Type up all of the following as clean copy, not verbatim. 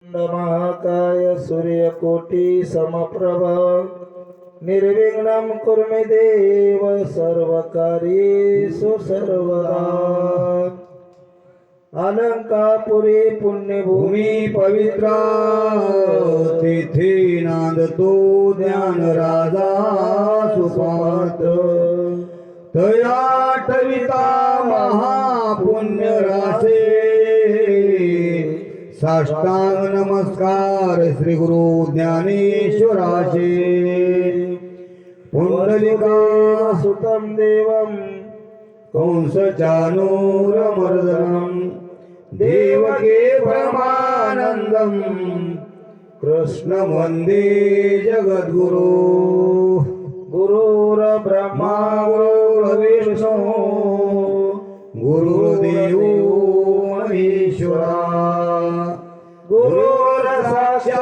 महाकाय सूर्यकोटि समप्रभ निर्विघ्नं कुरु मे देव सर्वकार्येषु सर्वदा। अलंकापुरी पुण्यभूमी पवित्र तिथे नांदतो ज्ञान राजा सुपात तया ठविता महापुण्य रासे साष्टांग नमस्कार श्री गुरु ज्ञानेश्वराचे पुंडलिका सुतं देवं कंसचानूरमर्दनं देवके परमानन्दं कृष्ण वन्दे जगद्गुरु गुरुर्ब्रह्मा गुरुर्विष्णु गुरुर्देवो महेश्वरा गुरुर्साक्षात्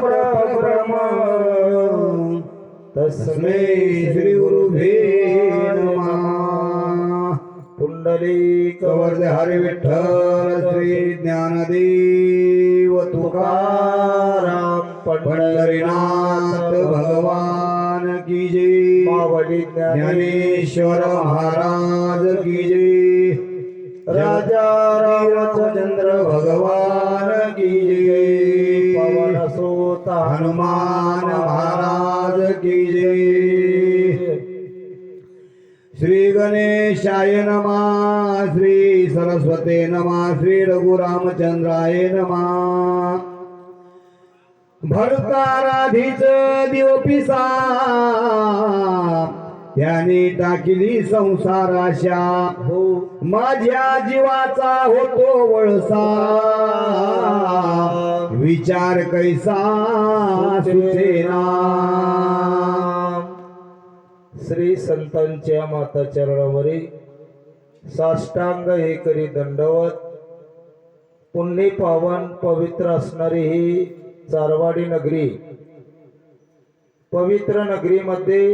परब्रह्म तस्मै श्री गुरुभ्ये नमः। पुंडलिक कवर्धे हरी विठ्ठल श्री ज्ञानदेव तुकाराम पंढरीनाथ भगवान की जय। मावली ज्ञानेश्वर महाराज की जय। राजा रामचंद्र भगवान की जय। पवन सुत हनुमान महाराज की जय। श्री गणेशाय नमः, श्री सरस्वते नमः, श्री रघुरामचंद्राय नमः। भरताराधीच दिवपिसा त्याने टाकिली संसाराशा माझ्या जीवाचा होतो वळसा विचार कैसा सुचेना। श्री संतांच्या माता चरणावरी साष्टांग हे करी दंडवत। पुण्य पावन पवित्र असणारी ही चारवाडी नगरी, पवित्र नगरीमध्ये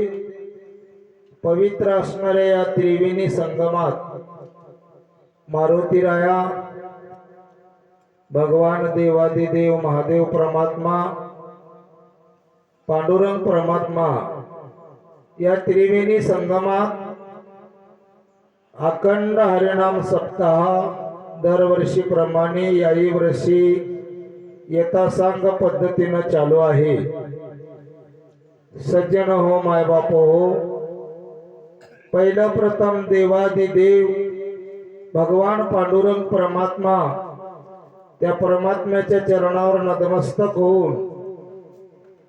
पवित्र असणाऱ्या या त्रिवेणी संगमात मारुतीराया भगवान देवादिदेव महादेव परमात्मा पांडुरंग परमात्मा या त्रिवेणी संगमात अखंड हरिनाम सप्ताह दरवर्षीप्रमाणे याही वर्षी यथासांग पद्धतीनं चालू आहे। सज्जन हो, मायबाप हो, पहिलं प्रथम देवादिदेव भगवान पांडुरंग परमात्मा त्या परमात्म्याच्या चरणावर नतमस्तक होऊन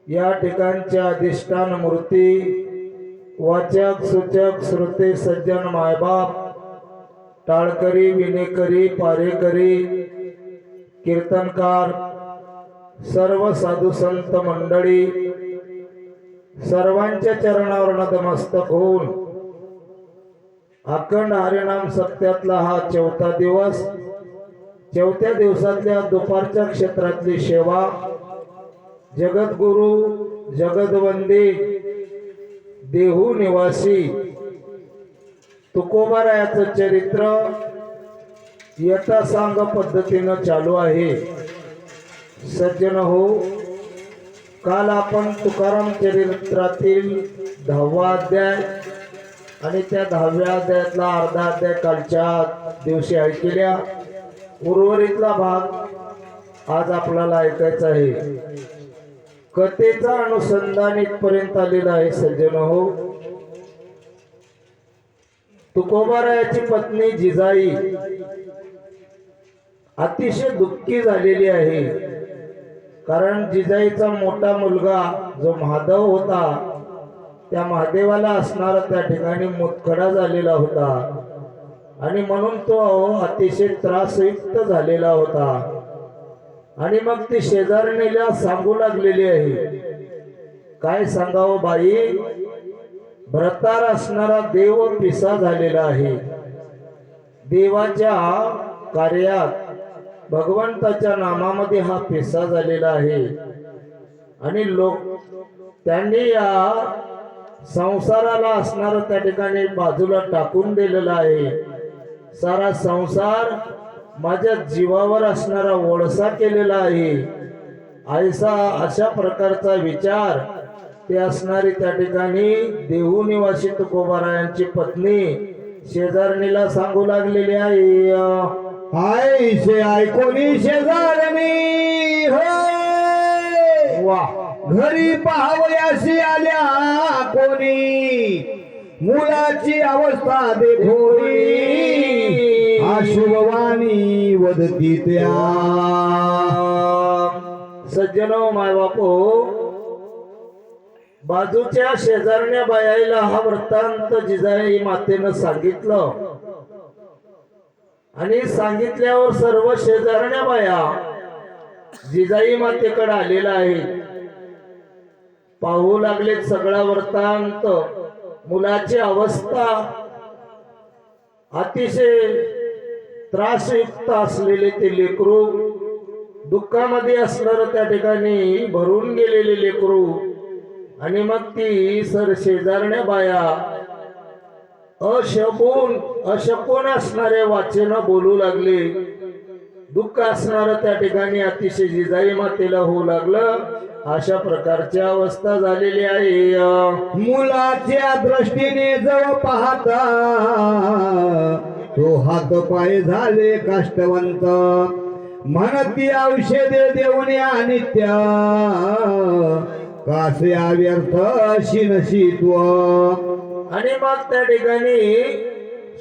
या ठिकाणच्या अधिष्ठान मूर्ती वाचक सूचक श्रोते सज्जन मायबाप टाळकरी विनेकरी पारेकरी कीर्तनकार सर्व साधू संत मंडळी सर्वांच्या चरणावर नतमस्तक होऊन अखंड हरिनाम सप्त्यातला हा चौथा दिवस, चौथ्या दिवसातल्या दुपारच्या क्षेत्रातली सेवा जगद्गुरु जगदवंदे देहू निवासी तुकोबारायाचं चरित्र यथासांग पद्धतीनं चालू आहे। सज्जन हो, काल आपण तुकाराम चरित्रातील 10वा अध्याय आणि त्या 10व्या अध्यायातला अर्धा अध्याय कालच्या दिवशी ऐकल्या। उर्वरितला भाग आज आपल्याला ऐकायचा आहे। कथेचा अनुसंधान इथपर्यंत आलेला आहे। सज्जन हो, तुकोबारायाची पत्नी जिजाई अतिशय दुःखी झालेली आहे, कारण जिजाईचा मोठा मुलगा जो महादेव होता त्या महादेवाला असणारा त्या ठिकाणी मुतखडा झालेला होता आणि म्हणून तो अतिशय त्रासयुक्त झालेला होता। आणि मग ती शेजारणीला सांगू लागलेली आहे, काय सांगावं बाई, भरतार असणारा देव पिसा झालेला आहे। देवाच्या कार्यात भगवंताच्या नामामध्ये हा पिसा झालेला आहे आणि लोक त्यांनी या संसाराला असणारा त्या ठिकाणी बाजूला टाकून दिलेला आहे। सारा संसार माझ्या जीवावर असणारा वळसा केलेला आहे, अशा प्रकारचा विचार ते असणारी त्या ठिकाणी देहू निवासी तुकोबारायांची पत्नी शेजारणीला सांगू लागलेली आहे. आईशे ऐकोनी शेजारणी हो वा घरी पाहावयाशी आल्या कोणी मुलाची अवस्था देखोई आशुभवानी वदती त्या. सज्जनो माय बापो, बाजूच्या शेजारण्या बायाला हा वृत्तांत जिजाई मातेनं सांगितलं आणि सांगितल्यावर सर्व शेजारण्या बाया जिजाई मातेकडे आलेला आहे. पाहू लागले सगळा वृत्तांत. मुलाची अवस्था अतिशय त्रासयुक्त असलेले ते लेकरू, दुःखामध्ये असणार त्या ठिकाणी भरून गेलेले लेकरू, आणि मग ती शेजारण्या बाया अशकून असणारे वाचन बोलू लागले. दुःख असणार त्या ठिकाणी अतिशय जिजाई मातेला होऊ लागलं. अशा प्रकारची अवस्था झालेली आहे. मुलाच्या दृष्टीने जवळ पाहता तो हात पाय झाले काष्टवंत, म्हणती औषधे देऊन अनित्य कासे व्यर्थ शिनशी तू. आणि मग त्या ठिकाणी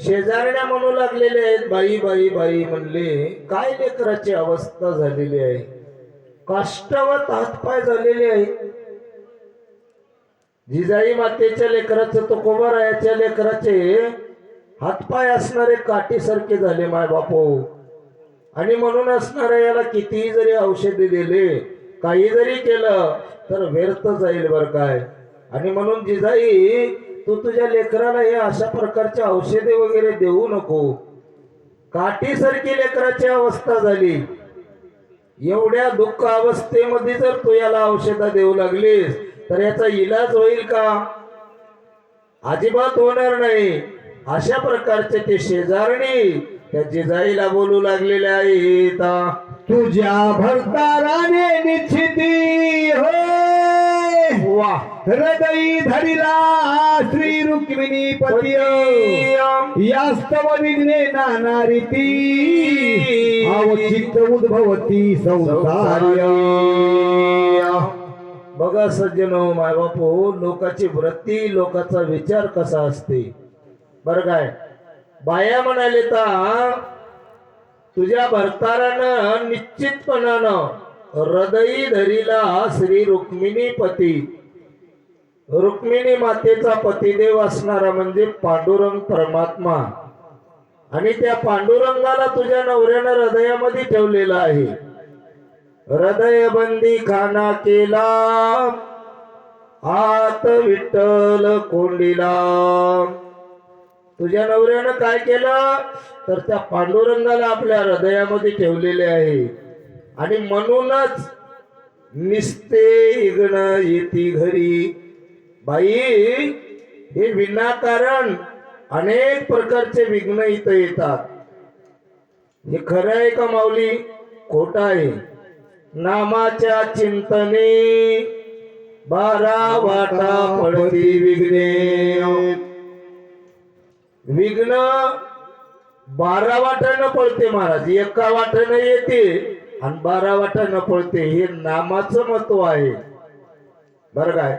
शेजारण्या म्हणू लागलेले आहेत, बाई बाई बाई म्हणले, काय लेकराची अवस्था झालेली आहे, काष्टवत हातपाय झालेले आहेत. जिजाई मातेच्या लेकराचे तुकोबारायाच्या लेकराचे हातपाय असणारे काठीसारखे झाले माय बापू. आणि म्हणून असणाऱ्या याला कितीही जरी औषधे दिले, काही जरी केलं तर व्यर्थ जाईल बर काय. आणि म्हणून जिजाई, तू तुझ्या लेकराला हे अशा प्रकारचे औषधे वगैरे देऊ नको. काठीसारखी लेकराची अवस्था झाली. एवढ्या दुःख अवस्थेमध्ये जर तू याला औषध देऊ लागलीस तर याचा इलाज होईल का? अजिबात होणार नाही. अशा प्रकारचे ते शेजारणी त्या जिजाईला बोलू लागलेले आहेत. तुझ्या भरताराने निश्चिती हो वा हृदयी धरिला श्री रुक्मिणी पती यास्तव विघ्ने नाना रीती अवचित्त उद्भवती संसार्य. बघा सज्जनो माय बापू, लोकाची वृत्ती, लोकाचा विचार कसा असते बर काय. बाया म्हणाले तर तुझ्या भरतारानं निश्चितपणानं हृदयी धरिला श्री रुक्मिणी पती. रुक्मिणी मातेचा पतिदेव असणारा म्हणजे पांडुरंग परमात्मा. आणि त्या पांडुरंगाला तुझ्या नवऱ्यानं हृदयामध्ये ठेवलेला आहे. हृदय बंदी खाना केला आत विठ्ठल कोंडीला. तुझ्या नवऱ्यानं काय केलं तर त्या पांडुरंगाला आपल्या हृदयामध्ये ठेवलेले आहे. आणि म्हणूनच निस्ते इग्न येती घरी. बाई, हे विनाकारण अनेक प्रकारचे विघ्न इथं येतात. हे खरं आहे का माऊली? खोटं आहे. नामाच्या चिंतने 12 वाटा पडती विघ्ने. विघ्न 12 वाटानं पळते महाराज. एका वाटानं येते आणि 12 वाटानं पळते. हे नामाचं महत्व आहे बर काय.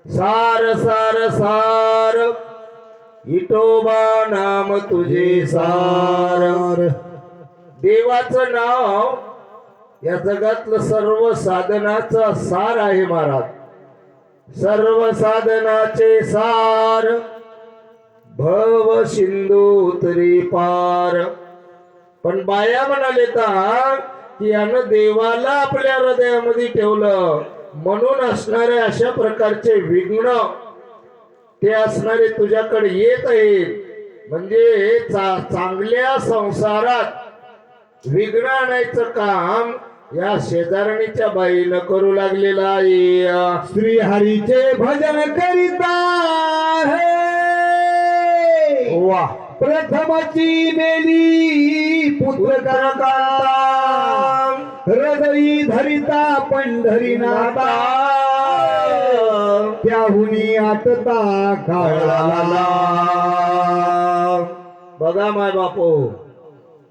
सार सार सार विठोबा नाम तुझे सार. देवाचं नाव या जगातलं सर्व साधनाचा सार आहे महाराज. सर्व साधनाचे सार भव सिंधू तरी पार. पण बाया म्हणाले की यानं देवाला आपल्या हृदयामध्ये ठेवलं म्हणून असणारे अशा प्रकारचे विघ्न ते असणारे तुझ्याकडे येत आहेत. म्हणजे चांगल्या संसारात विघ्न आणायचं काम या शेजारणीच्या बाईनं करू लागलेला आहे. श्री हरीचे भजन करीता वा प्रथमची मेली पुत्रकांता हृदयी धरिता पंढरीनाथा त्याहुनी आटता काळाला. बघा माय बापू,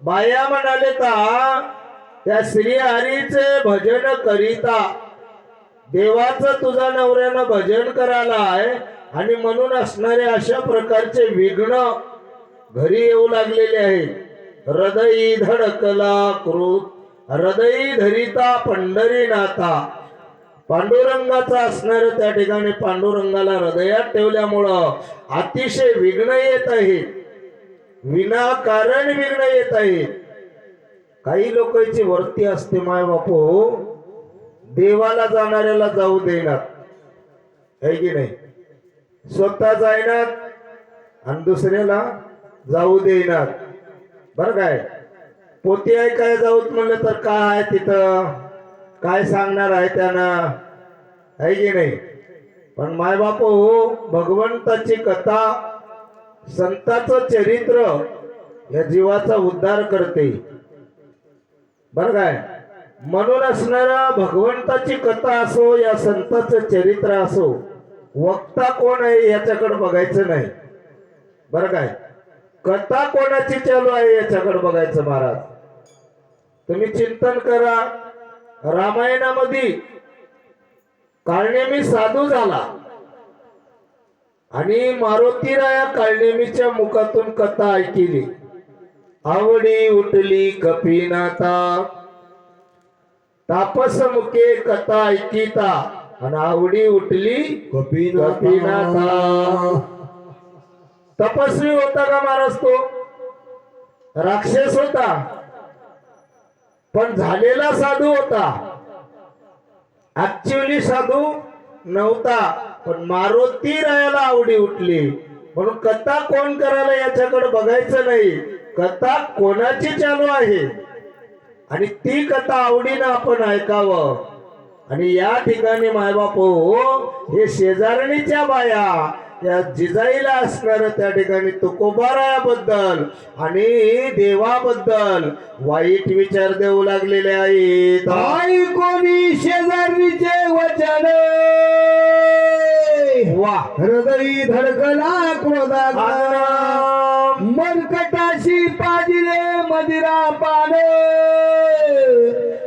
बाया म्हणाले त्या श्री हरीचे भजन करिता देवाचं तुझा नवऱ्यानं भजन करायलाय आणि म्हणून असणारे अशा प्रकारचे विघ्न घरी येऊ लागलेले आहेत. हृदयी धडकला क्रोध हृदयी धरिता पंढरीनाथा. पांडुरंगाचा असणार त्या ठिकाणी पांडुरंगाला हृदयात ठेवल्यामुळं अतिशय विघ्न येत आहे, विनाकारण विघ्न येत आहे. काही लोकांची वृत्ती असते माय बापू, देवाला जाणाऱ्याला जाऊ देणार आहे की नाही, स्वतः जायनार आणि दुसऱ्याला जाऊ देणार. बर काय पोती आहे काय जाऊत म्हणलं तर काय आहे तिथं, काय सांगणार आहे त्यानं, आहे की नाही. पण माय बापू, भगवंताची कथा संताचं चरित्र या जीवाचा उद्धार करते. बर काय म्हणून असणारा भगवंताची कथा असो या संताचं चरित्र असो, वक्ता कोण आहे याच्याकडे बघायचं नाही. बर काय कथा कोणाची चालू आहे याच्याकडे बघायचं. महाराज तुम्ही चिंतन करा, रामायणामध्ये काळनेमी साधू झाला आणि मारुतीराया काळनेमीच्या मुखातून कथा ऐकली. आवडी उठली कपिनाथा तापस मुखे कथा ऐकिता आणि आवडी उठली कपिनाथा. तपस्वी होता का महाराज तो? राक्षस होता पण झालेला साधू होता. ऍक्च्युअली साधू नव्हता, पण मारुती रायाला आवडी उठली म्हणून कथा कोण करायला याच्याकडे बघायचं नाही, कथा कोणाची चालू आहे आणि ती कथा आवडीनं आपण ऐकावं. आणि या ठिकाणी मायबापू हे शेजारणीच्या बाया त्या जिजाईला असणार त्या ठिकाणी तुकोबारायाबद्दल आणि देवाबद्दल वाईट विचार देऊ लागलेले आहेत. आई कोणी शेजारणीचे वचन वा हृदयी धडकला क्रोधाग्न मनकटाशी पाजिले मदिरा पान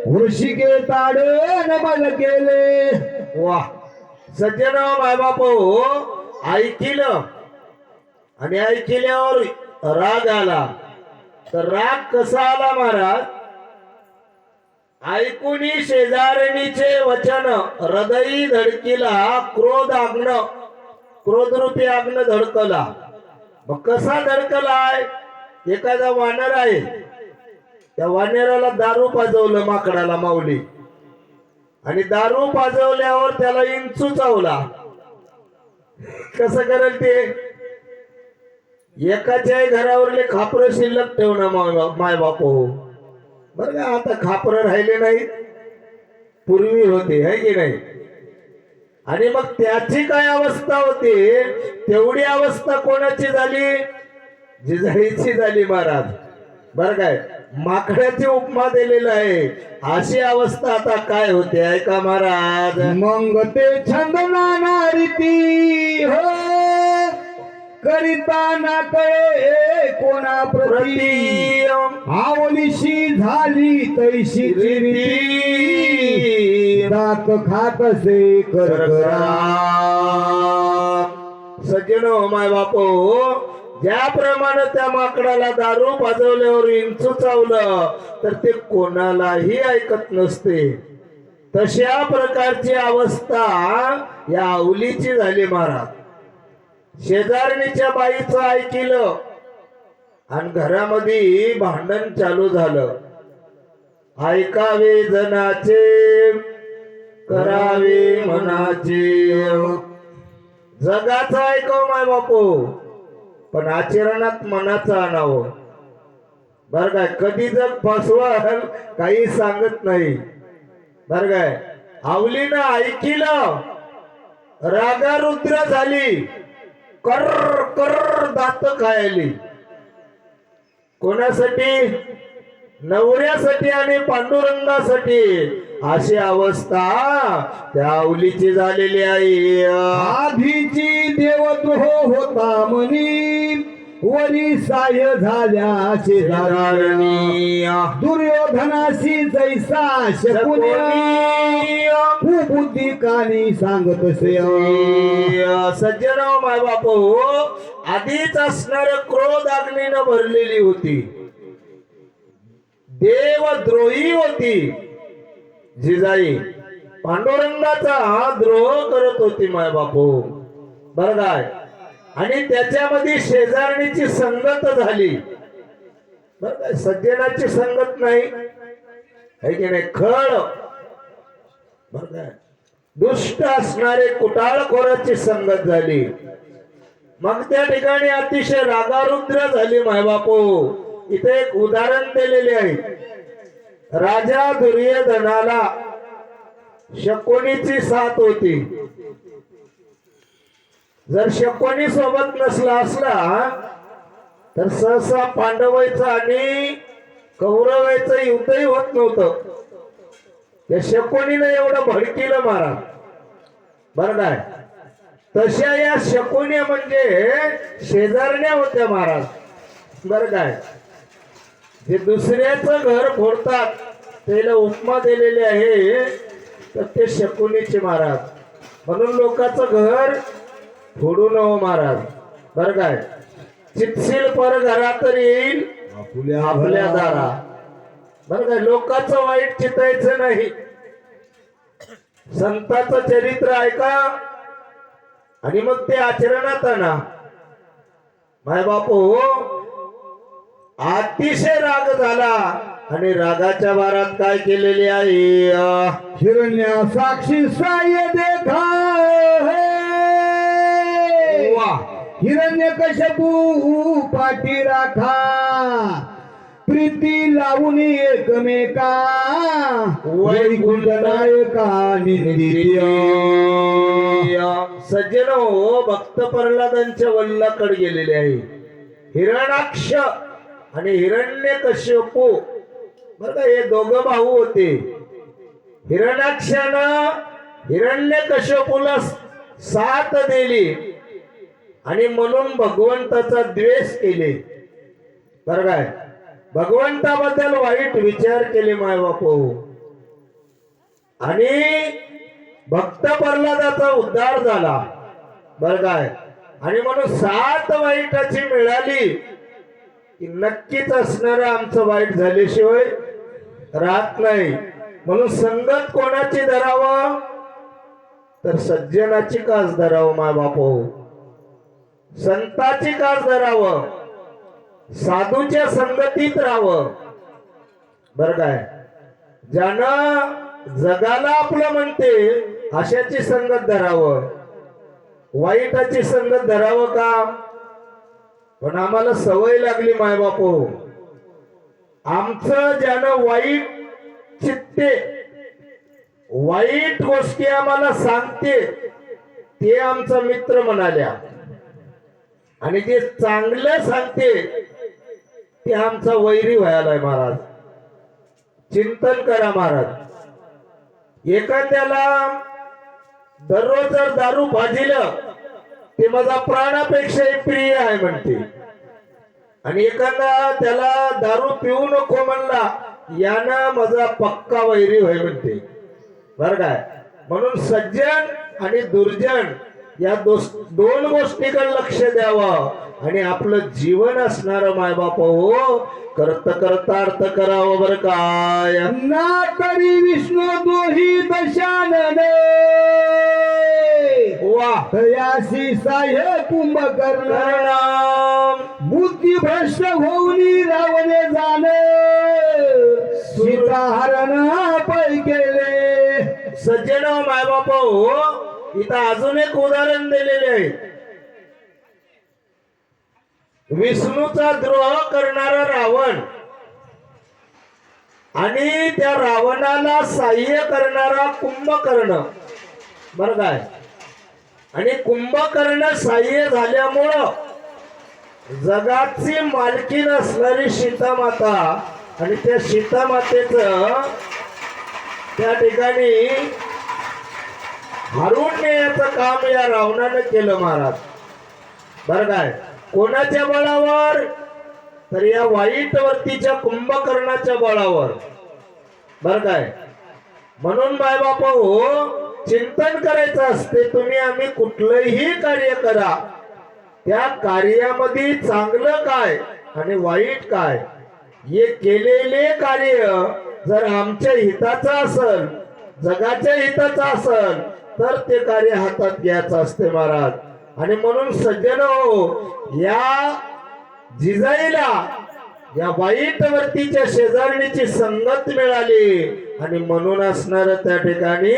वृषिके ताडन बल केले. वा सज्जन मायबापू ऐकिलं आणि ऐकल्यावर राग आला. तर राग कसा आला महाराज? ऐकूनी शेजारणीचे वचन हृदयी धडकीला क्रोध आग्न, क्रोध रूपी आग्न धडकला. मग कसा धडकलाय? एखादा वानर आहे, त्या वानराला दारू पाजवलं माकडाला माऊली, आणि दारू पाजवल्यावर त्याला इंचू चावला. कसं करेल ते? एकाच्याही घरावरले खापर शिल्लक ठेवणं माय बापू. बरं का आता खापर राहिले नाही, पूर्वी होते है की नाही. आणि मग त्याची काय अवस्था होती? तेवढी अवस्था कोणाची झाली? जिजाईची झाली महाराज. बर काय माकडाची उपमा दिलेला आहे. अशी अवस्था आता काय होते ऐका महाराज. मग ते छंद नारीती हो करिता ना कळे कोणा प्रती आवलीशी झाली तैशी दात खात से करकरा. सज्जनो माय बापू, ज्याप्रमाणे त्या माकडाला दारू पाजवल्यावर इंचू चावलं तर ते कोणालाही ऐकत नसते, तशा प्रकारची अवस्था या आवलीची झाली महाराज. शेजारणीच्या बाईचं ऐकिलं आणि घरामध्ये भांडण चालू झालं. ऐकावे जनाचे करावे मनाचे. जगाचं ऐकाव माय बापू, पण आचरणात मनाचं आणावं. बर काय कधी जग फसवाल काही सांगत नाही. बर काय आवलीनं ऐकिलं, रागारुद्र झाली, कर कर दात खायली. कोणासाठी? नवऱ्यासाठी आणि पांडुरंगासाठी अशी अवस्था त्या अवलीची झालेली आहे. आधीची देवद्रोह होता म्हणी वरी साय झाल्या शेजारणी दुर्योधनाशी जैसा शकुनी कुबुद्धी कानी सांगत सज्जनाव माय बापू, आधीच असणारे क्रोध अग्नीनं भरलेली होती, देवद्रोही होती जिजाई, पांडुरंगाचा द्रोह करत होती माय बापू. बरं काय? आणि त्याच्यामध्ये शेजारणीची संगत झाली. बरं काय? सज्जनाची संगत नाही है की नाही? खळ. बरं काय? दुष्ट असणारे कुटाळखोराची संगत झाली. मग त्या ठिकाणी अतिशय रागारुद्र झाली माय बापू. इथे एक उदाहरण दिलेले आहे. राजा दुर्योधनाला शकुनीची साथ होती. जर शकुनी सोबत नसला असला तर सहसा पांडवांचं आणि कौरवांचं युद्धही होत नव्हतं. या शकुनीनं एवढं भडकीलं महाराज. बरं काय? तशा या शकुन्या म्हणजे शेजारण्या होत्या महाराज. बरं काय? जे दुसऱ्याचं घर फोडतात त्याला उपमा दिलेली आहे तर ते शकुनीचे महाराज. म्हणून लोकांचं घर फोडू नको महाराज. बरं काय? चितशील पर घरात येईल आपल्या दारा. बरं काय? लोकांचं वाईट चितायचं नाही. संतांचं चरित्र ऐका आणि मग ते आचरणात आणा. माय बापू, अतिशय राग झाला आणि रागाच्या भारात काय केलेले आहे? हिरण्या साक्षी साय देखा हिरण्य कशपू पाठी राखा प्रीती लावून एकमेका वैकुंठ नायका नित्य. सज्जन हो, भक्त प्रल्हादांच्या वल्लाकडे गेलेले आहे. हिरणाक्ष आणि हिरण्यकश्यपू. बरं का? हे दोघं भाऊ होते. हिरणाक्षानं हिरण्यकश्यपूला साथ दिली आणि म्हणून भगवंताचा द्वेष केले. बरं काय? भगवंताबद्दल वाईट विचार केले माय बापू. आणि भक्त प्रल्हादाचा उद्धार झाला. बरं काय? आणि म्हणून साथ वाईटाची मिळाली की नक्कीच असणार आमचं वाईट झाल्याशिवाय राहत नाही. म्हणून संगत कोणाची धरावं? तर सज्जनाची कास धरावं माय बापू. संताची कास धरावं. साधूच्या संगतीत राहावं. बरं काय? ज्यानं जगाला आपलं म्हणते अशाची संगत धरावं. वाईटाची संगत धरावं का? पण आम्हाला सवय लागली माय बापू. आमचं ज्यानं वाईट चित्ते, वाईट गोष्टी आम्हाला सांगते ते आमचा मित्र म्हणाल्या आणि जे चांगलं सांगते ते आमचा वैरी व्हायलाय महाराज. चिंतन करा महाराज. एखाद्याला दररोज जर दारू भाजीलं ते माझा प्राणापेक्षाही प्रिय आहे म्हणते आणि एखादा त्याला दारू पिऊ नको म्हणला यानं माझा पक्का वैरी होय म्हणते. बरं काय? म्हणून सज्जन आणि दुर्जन या दोन गोष्टीकडे लक्ष द्यावं आणि आपलं जीवन असणार माय बाप हो करता करता अर्थ करावं. बरं काय? ना तरी विष्णू दोही दशानने वायासी साह्य कुंभकर्ण बुद्धी भ्रष्ट होऊन रावणे जाणे सीताहरण पै केले. सज्जन माय बाप हो, इथं अजून एक उदाहरण दिलेले आहे. विष्णूचा द्रोह करणारा रावण आणि त्या रावणाला सहाय्य करणारा कुंभकर्ण. बरं काय? आणि कुंभकर्ण सहाय्य झाल्यामुळं जगाची मालकीन असणारी सीतामाता आणि त्या सीतामातेचं त्या ठिकाणी हरून नेण्याचं काम या रावणानं केलं महाराज. बरं काय, कोणाच्या बळावर? तर या वाईट वर्तीच्या कुंभकर्णाच्या बळावर. बरं काय, म्हणून बायबाप हो, चिंतन करायचं असते. तुम्ही आम्ही कुठलंही कार्य करा, त्या कार्यामध्ये चांगलं काय आणि वाईट काय, हे केलेले कार्य जर आमच्या हिताचं असेल, जगाच्या हिताचं असेल, तर ते कार्य हातात घ्यायचं असते महाराज. आणि म्हणून सज्जन हो, या जिजाईला या वाईट वर्तीच्या शेजारणीची संगत मिळाली आणि म्हणून असणार त्या ठिकाणी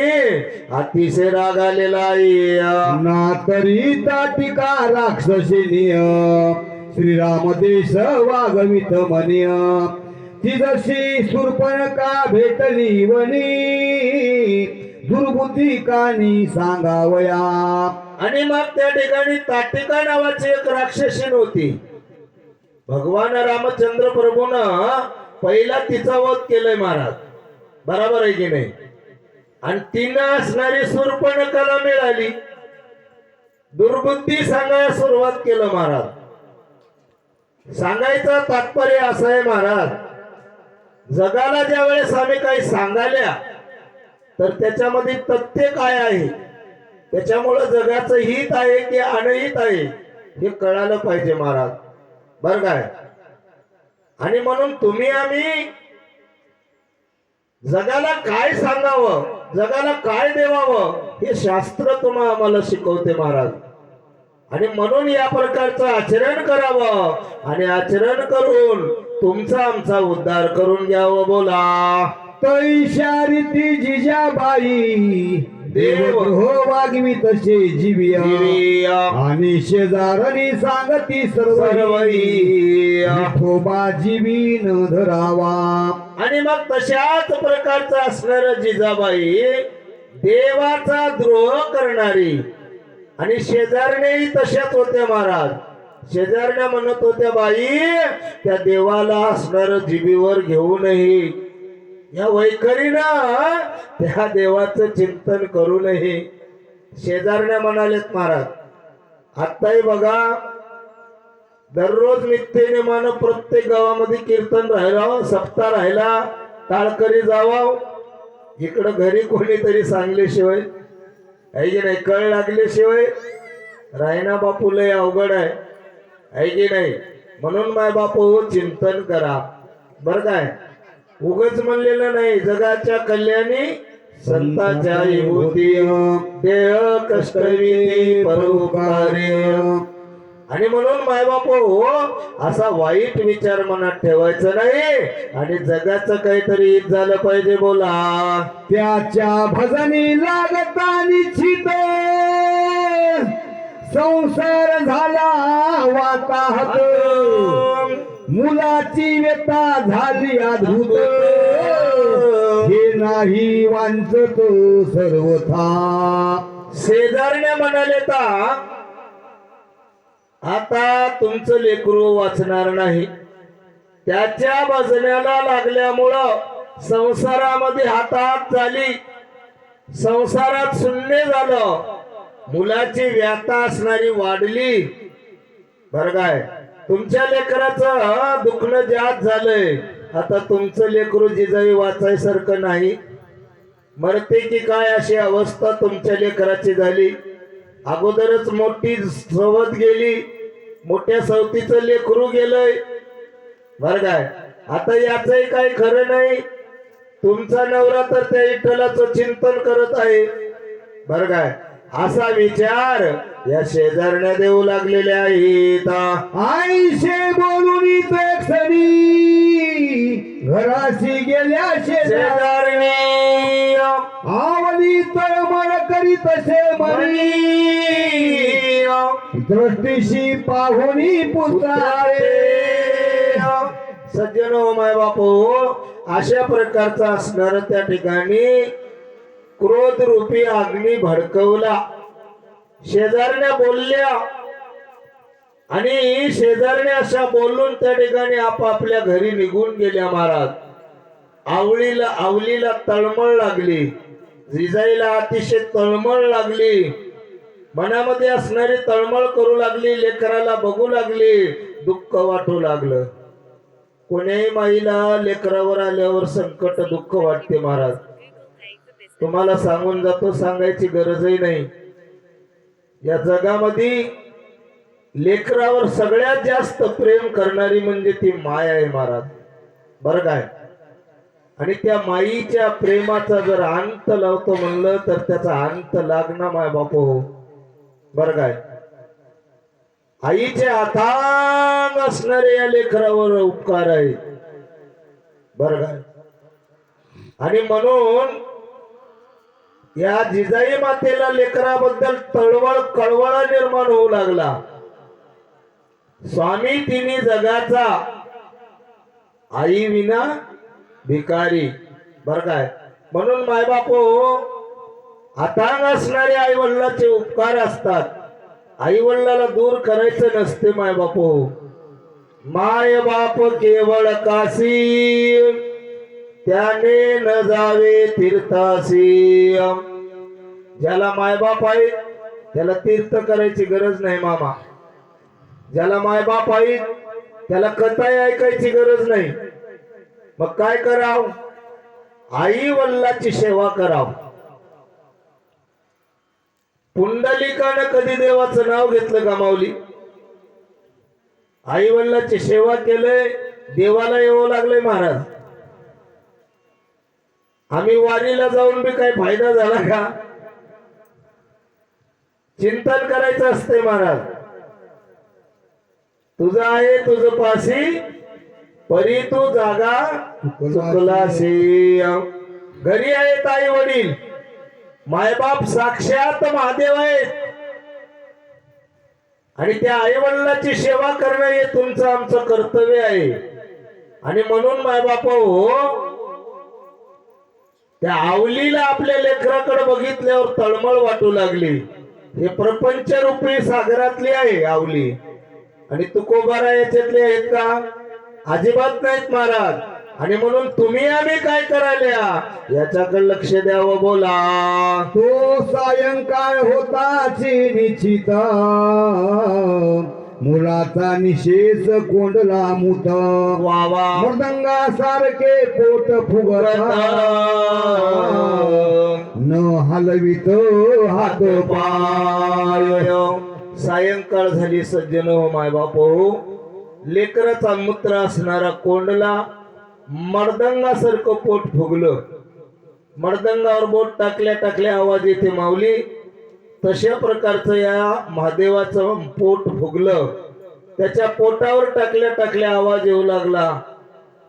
अतिशय राग आलेला आहे. ना तरी ताटिका राक्षसिनीय श्रीराम देश वागवित म्हणिय ती जशी शूर्पणखा भेटली वनी दुर्बुद्धी कानी सांगावया. आणि मग त्या ठिकाणी ताटिका नावाची एक राक्षसीन होती. भगवान रामचंद्र प्रभून पहिला तिचा वध केलाय महाराज. बरोबर आहे की नाही? आणि तिनं असणारी शूर्पणखाला मिळाली, दुर्बुद्धी सांगायला सुरुवात केलं महाराज. सांगायचं तात्पर्य असं आहे महाराज, जगाला ज्या वेळेस आम्ही काही सांगायला तर त्याच्यामध्ये तथ्य काय आहे, त्याच्यामुळं जगाचं हित आहे की अनहित आहे हे कळालं पाहिजे महाराज. बर काय, आणि म्हणून तुम्ही आम्ही जगाला काय सांगावं, जगाला काय देवावं हे शास्त्र तुम्हाला आम्हाला शिकवते महाराज. आणि म्हणून या प्रकारचं आचरण करावं आणि आचरण करून तुमचा आमचा उद्धार करून घ्यावं. बोला. तैशारिती जिजाबाई देव हो वागवी तसे जीविया आणि शेजारणी सांगती सर्वई ठोबा जीवी न धरावा. आणि मग तशाच प्रकारचं असणार जिजाबाई देवाचा द्रोह करणारी. आणि शेजारण्याही तशाच होत्या महाराज. शेजारण्या म्हणत होत्या, बाई त्या देवाला असणार जीबीवर घेऊ नये, या वैखरीनं त्या देवाचं चिंतन करू नये. शेजारण्या म्हणालेत महाराज. आत्ताही बघा, दररोज नित्यनेमानं प्रत्येक गावामध्ये कीर्तन राहिला, सप्ताह राहिला, टाळकरी जावा, इकडं घरी कोणीतरी सांगल्याशिवाय आहे की नाही, कळ लागल्याशिवाय रायना बापू लय अवघड आहे की नाही. म्हणून माय बापू चिंतन करा. बर काय, उगच म्हणलेलं नाही, जगाच्या कल्याणी संतांच्या विभूती देह कष्टविधी परोपकारी. आणि म्हणून मायबापू असा वाईट विचार मनात ठेवायचं नाही आणि जगाचं काहीतरी हित झालं पाहिजे. बोला. त्याच्या भजनी लागता निश्चित संसार झाला वाताहत मुलाची व्यथा झाली अद्भुत हे नाही वांचत सर्वथा. शेजारण्या म्हणाले ता आता तुमचं लेकरू वाचणार नाही, त्याच्या भजनाला लागल्यामुळं संसारामध्ये हातात झाली, संसारात शून्य झालं, मुलाची व्यथा असणारी वाढली. बरं काय, तुमच्या लेकराचं दुखणं जास्त झालंय. आता तुमचं लेकरू जिजाई वाचायसारखं नाही, मरते की काय अशी अवस्था तुमच्या लेकराची झाली. अगोदरच मोठी सवत गेली, मोठ्या सवतीचं लेकरू गेलंय. बर काय, आता याचंही काही खरं नाही. तुमचा नवरा तर त्या विठ्ठलाचं चिंतन करत आहे. बर काय, असा विचार या शेजारण्या देऊ लागलेल्या आहेत. आईशे बोलून घराशी गेल्या शेजारणी आवली तळमळ करी तसे म्हणी दृष्टीशी पाहुणी पुत्रारे. सज्जन हो माय बापू, अशा प्रकारचा असणार त्या ठिकाणी क्रोध रूपी अग्नी भडकवला. शेजारण्या बोलल्या आणि शेजारने अशा बोलून त्या ठिकाणी आपापल्या घरी निघून गेल्या महाराज. आवलीला तळमळ लागली, जिजाईला अतिशय तळमळ लागली, मनामध्ये असणारी तळमळ करू लागली, लेकराला बघू लागली, दुःख वाटू लागलं. कोण्याही माईला लेकरावर आल्यावर संकट दुःख वाटते महाराज. तुम्हाला सांगून जातो, सांगायची गरजही नाही. या जगामध्ये लेकरावर सगळ्यात जास्त प्रेम करणारी म्हणजे ती माय आहे महाराज, बरं काय. आणि त्या माईच्या प्रेमाचा जर अंत लावतो म्हणलं तर त्याचा अंत लागणार माय बाप हो, बरं काय. आईचे अथांग असणारे या लेकरावर उपकार आहे, बरं काय. आणि म्हणून या जिजाई मातेला लेकराबद्दल कळवळ निर्माण होऊ लागला. स्वामी तिन्ही जगाचा, आई विना भिकारी, बर काय. म्हणून मायबापो, अथांग असणारे आई वडिलाचे उपकार असतात. आई वडिलाला दूर करायचं नसते मायबापो. माय बाप केवळ काशी, त्याने न जावे तीर्थासी. ज्याला मायबाप आहे त्याला तीर्थ करायची गरज नाही मामा. ज्याला मायबाप आहे त्याला कथा ऐकायची गरज नाही. मग काय कराव? आई वडिलाची सेवा कराव. पुंडलिकानं कधी देवाचं नाव घेतलं का माऊली? आई वडिलाची सेवा केलंय, देवाला येवं लागलंय महाराज. आम्ही वारीला जाऊन बी काही फायदा झाला का? चिंतन करायचं असते महाराज. तुझं आहे तुझं पाशी, परी तू जागा चुकलाशी. घरी आहेत आई वडील, मायबाप साक्षात महादेव आहेत. आणि त्या आई वडिलाची सेवा करणं हे तुमचं आमचं कर्तव्य आहे. आणि म्हणून मायबाप हो, त्या आवलीला आपल्या लेकराकडे बघितल्यावर तळमळ वाटू लागली. हे प्रपंच रूपी सागरातली आहे आवली. आणि तुकोबारा याच्यातले आहेत का? अजिबात नाहीत महाराज. आणि म्हणून तुम्ही आम्ही काय करायला याच्याकडे लक्ष द्यावं. बोला. तो सायंकाळ होताची निश्चित, मुलाचा निशेष कोंडला मुत. वावा. मृदंगासारखे पोट फुगत, न हलवित हात पाय. सायंकाळ झाली सज्जन हो मायबाप हो. लेकराचा मूत्र असणारा कोंडला, मर्दंगासारखं पोट फुगलं. मर्दंगावर बोट टाकल्या टाकल्या आवाज येते माऊली. तशा प्रकारचं या महादेवाचं पोट फुगलं. त्याच्या पोटावर टाकल्या टाकल्या आवाज येऊ लागला.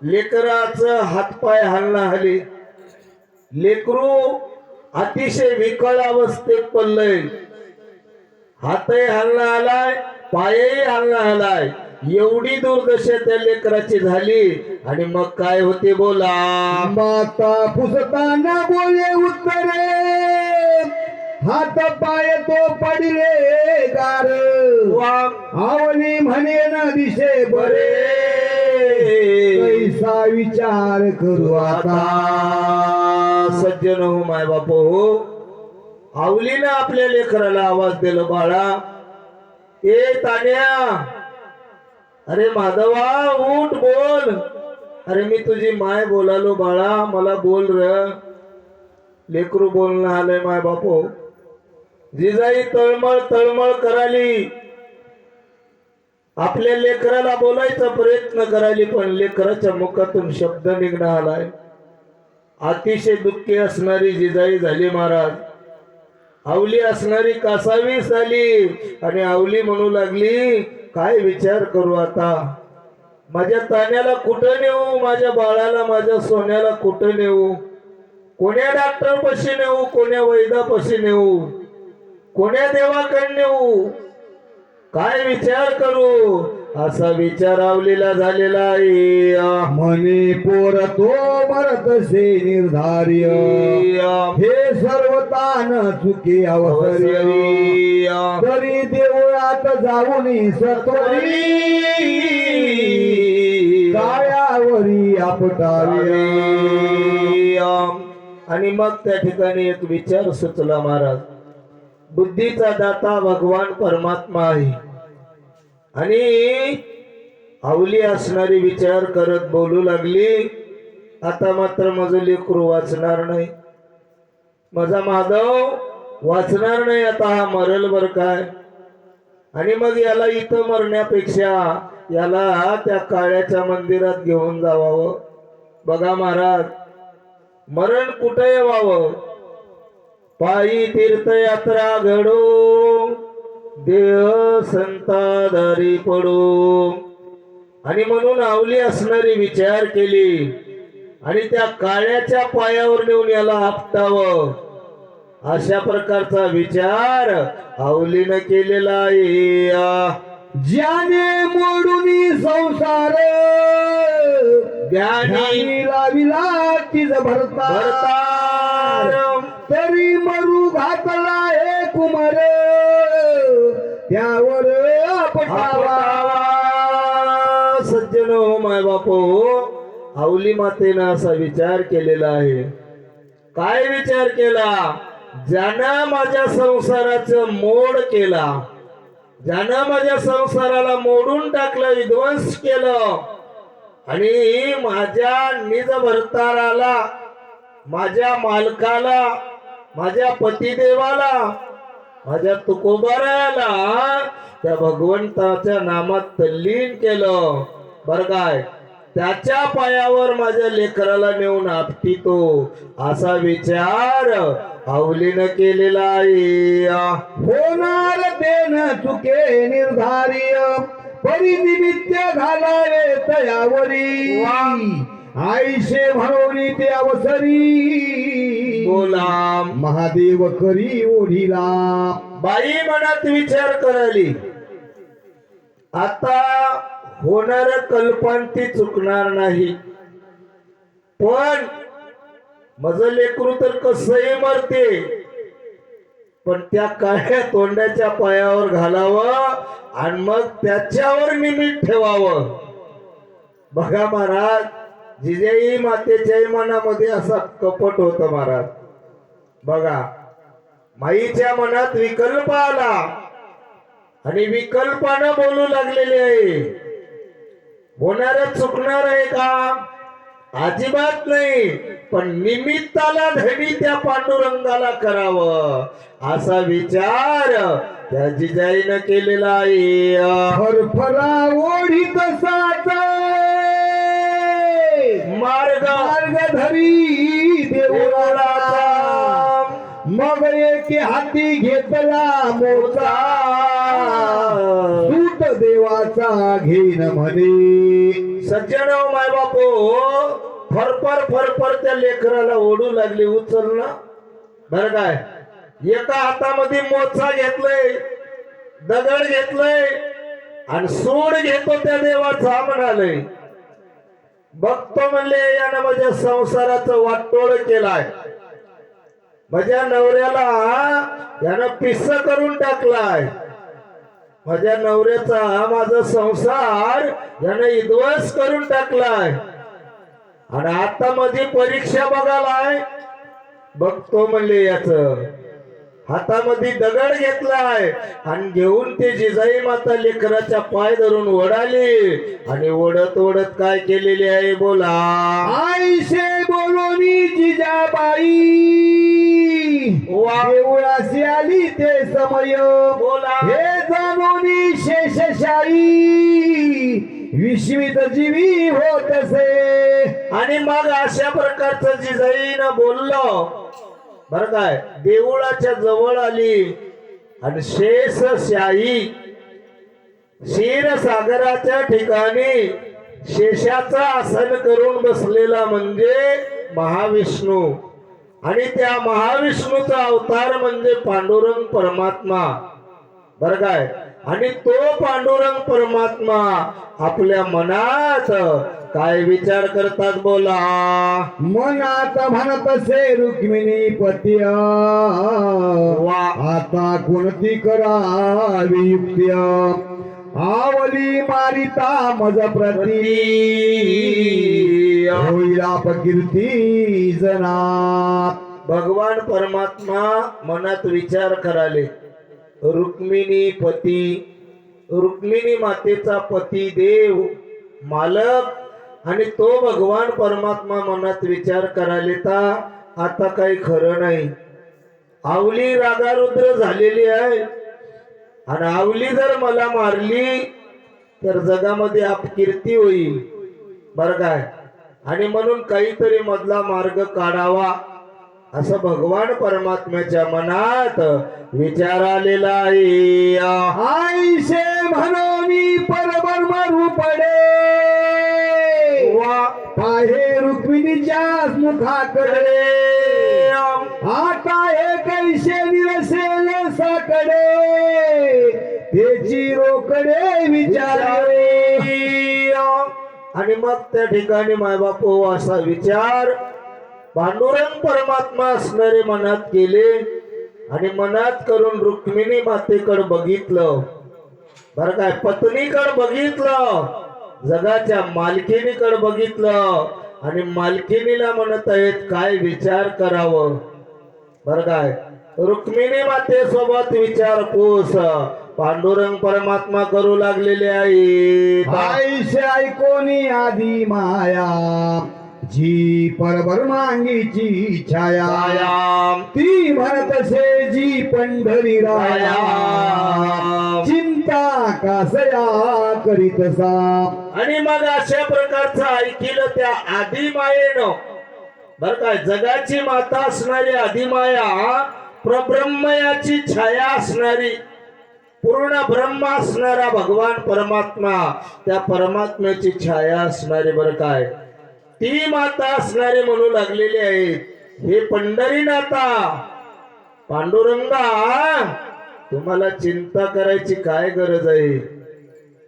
लेकराचं हातपाय हलना हली. लेकरू अतिशय विकळ अवस्थेत पडलंय. हातही हलना आलाय, पायही हलना आलाय. एवढी दुर्दशा त्या लेकराची झाली. आणि मग काय होते बोला. माता पुसताना बोले उत्तरे, हात पाय तो पडले गार. आवली म्हणे ना दिशे बरे, कैसा विचार करू आता. सज्जन हो माय बाप हो, आवलीनं आपल्या लेकराला आवाज दिला. बाळा, ए तान्या, अरे माधवा उठ बोल. अरे मी तुझी माय बोलालो बाळा, मला बोल र. लेकरू बोलणं आलंय माय बापो. जिजाई तळमळ तळमळ कराली. आपल्या लेकराला बोलायचा प्रयत्न कराली, पण लेकराच्या मुखातून शब्द निघणं आलाय. अतिशय दुःखी असणारी जिजाई झाली महाराज. आवली असणारी कासावी झाली. आणि आवली म्हणू लागली, काय विचार करू आता. माझ्या तान्याला कुठं नेऊ, माझ्या बाळाला माझ्या सोन्याला कुठं नेऊ. कोण्या डॉक्टर पशी नेऊ, कोण्या वैद्यापाशी नेऊ, कोण्या देवाकडे नेऊ, काय विचार करू. असा विचार आवलीला झालेला आहे. म्हणे पोर तो मरतसे निर्धार्य हे सर्व तान चुकी अवसरी तरी देवळात जाऊन सत्वरी कायावरी आपटावे. आणि मग त्या ठिकाणी एक विचार सुचला महाराज. बुद्धीचा दाता भगवान परमात्मा आहे आणि आवली असणारी विचार करत बोलू लागली, आता मात्र माझं लेकरू वाचणार नाही, माझा माधव वाचणार नाही, आता हा मरल बर काय. आणि मग याला इथं मरण्यापेक्षा याला त्या काळ्याच्या मंदिरात घेऊन जावावं. बघा महाराज, मरण कुठे व्हावं, पायी तीर्थयात्रा घडो, देह संतादारी पडो. आणि म्हणून आवली असणारी विचार केली आणि त्या काळ्याच्या पायावर नेऊन याला आपटावं, अशा प्रकारचा विचार आवलीनं केलेला आहे. ज्याने मोडून संसार ज्ञानी लाविला तिज भरतार तरी मरू घातला हे कुमार त्यावर आपटावा. सज्जन हो माय बापो, आवली मातेनं असा विचार केलेला आहे. काय विचार केला? ज्यानं माझ्या संसाराचं मोड केला, ज्यानं माझ्या संसाराला मोडून टाकलं, विध्वंस केलं आणि माझ्या निज भरताराला, माझ्या मालकाला, माझ्या पतिदेवाला, माझ्या तुकोबाराला त्या भगवंताच्या नामात तल्लीन केलं बर काय. त्याच्या पायावर माझ्या लेकराला नेऊन आपटितो, असा विचार आवलीनं केलेला आहे. होणार देन चुके निर्धार्य परिनिमित्त घालावे तयावरी आईशे म्हणून ते अवसरी बोला महादेव करी ओढीला. बाई मनात विचार कराली, आता होणार कल्पांती चुकणार नाही, पण माझं लेकरू तर कसंही मरते, पण त्या काळ्या तोंडाच्या पायावर घालावं आणि मग त्याच्यावर निमित्त ठेवावं. बघा महाराज, जिजाई मातेच्याही मनामध्ये असा कपट होत महाराज. बघा, माईच्या मनात विकल्प आला आणि विकल्पानं बोलू लागलेले आहे. होणार चुकणार आहे का? अजिबात नाही, पण निमित्ताला धडी त्या पांडुरंगाला करावं, असा विचार त्या जिजाईनं केलेला आहे. फरफरा ओढीत साच मार्ग धरी देवळाचा मग एके हाती घेतला मोचा सूत देवाचा घेन म्हणे. सज्जन माय बापो, फरफर फरफर त्या लेकराला ओढू लागली, उचल ना बर काय. एका हातामध्ये मोचा घेतलंय, दगड घेतलंय आणि सूड घेतो त्या देवाचा म्हणाले. बघतो म्हणले, यानं माझ्या संसाराचं वाटोळ केलाय, माझ्या नवऱ्याला यानं पिस्स करून टाकलाय, माझ्या नवऱ्याचा माझा संसार यानं विध्वंस करून टाकलाय आणि आता माझी परीक्षा बघालाय. बघतो म्हणले, याच हातामध्ये दगड घेतलाय आणि घेऊन ते जिजाई माता लेकराच्या पाय धरून ओढाली आणि ओढत ओढत काय केलेली आहे बोला. आईशे बोलोनी जिजाबाई देवळाशी आली ते समय बोला. हे जाणून शेषशाही विश्वित जीवी होतसे. आणि मग अशा प्रकारचं जिजाईनं बोललो बर काय. देऊळाच्या जवळ आली आणि शेषशाही, क्षीरसागराच्या ठिकाणी शेषाचं आसन करून बसलेला म्हणजे महाविष्णू आणि त्या महाविष्णूचा अवतार म्हणजे पांडुरंग परमात्मा बर काय. आणि तो पांडुरंग परमात्मा आपल्या मनात काय विचार करतात बोला. मनात म्हणत असे रुक्मिणी पती वा आता कोणती करावी युक्ती आवली मारिता मज प्रती होईल अपकीर्ती जना. भगवान परमात्मा मनात विचार कराले. रुक्मिणी पती, रुक्मिणी मातेचा पती देव मालक आणि तो भगवान परमात्मा मनात विचार कराले ता आता काही खरं नाही. आवली रागारुद्र झालेली आहे आणि आवली जर मला मारली तर जगामध्ये अपकीर्ती होईल बरं काय. आणि म्हणून काहीतरी मधला मार्ग काढावा असं भगवान परमात्म्याच्या मनात विचार आलेला आहे. आईशे म्हणून परब्रह्म रूपडे वा पाहे रुक्मिणीच्या मुखाकडे आता हे कैसे निरसेल साकडे त्याची रोकडे विचारे. आणि मग त्या ठिकाणी मायबापू असा विचार पांडुरंग परमात्मा असणारे मनात केले आणि मनात करून रुक्मिणी मातेकडे बघितलं बरं काय. पत्नीकडे बघितलं, जगाच्या मालकिनीकडे बघितलं आणि मालकिनीला म्हणत आहेत काय विचार करावं बरं काय. रुक्मिणी मातेसोबत विचारपूस पांडुरंग परमात्मा करू लागलेले आहे. आईशे ऐकोनी आधी माया जी परब्रह्मांगीची छाया ती म्हणत असे जी पंढरी राया चिंता कासया करीतसा. आणि मग अशा प्रकारचं ऐकिलं त्या आदिमायेनं बर काय. जगाची माता असणारी आदिमाया, प्रब्रह्मयाची छाया असणारी, पूर्ण ब्रह्म असणारा भगवान परमात्मा, त्या परमात्म्याची छाया असणारी बर काय ती माता असणारे म्हणू लागलेली आहेत. हे पंढरीनाथा पांडुरंगा तुम्हाला चिंता करायची काय गरज आहे.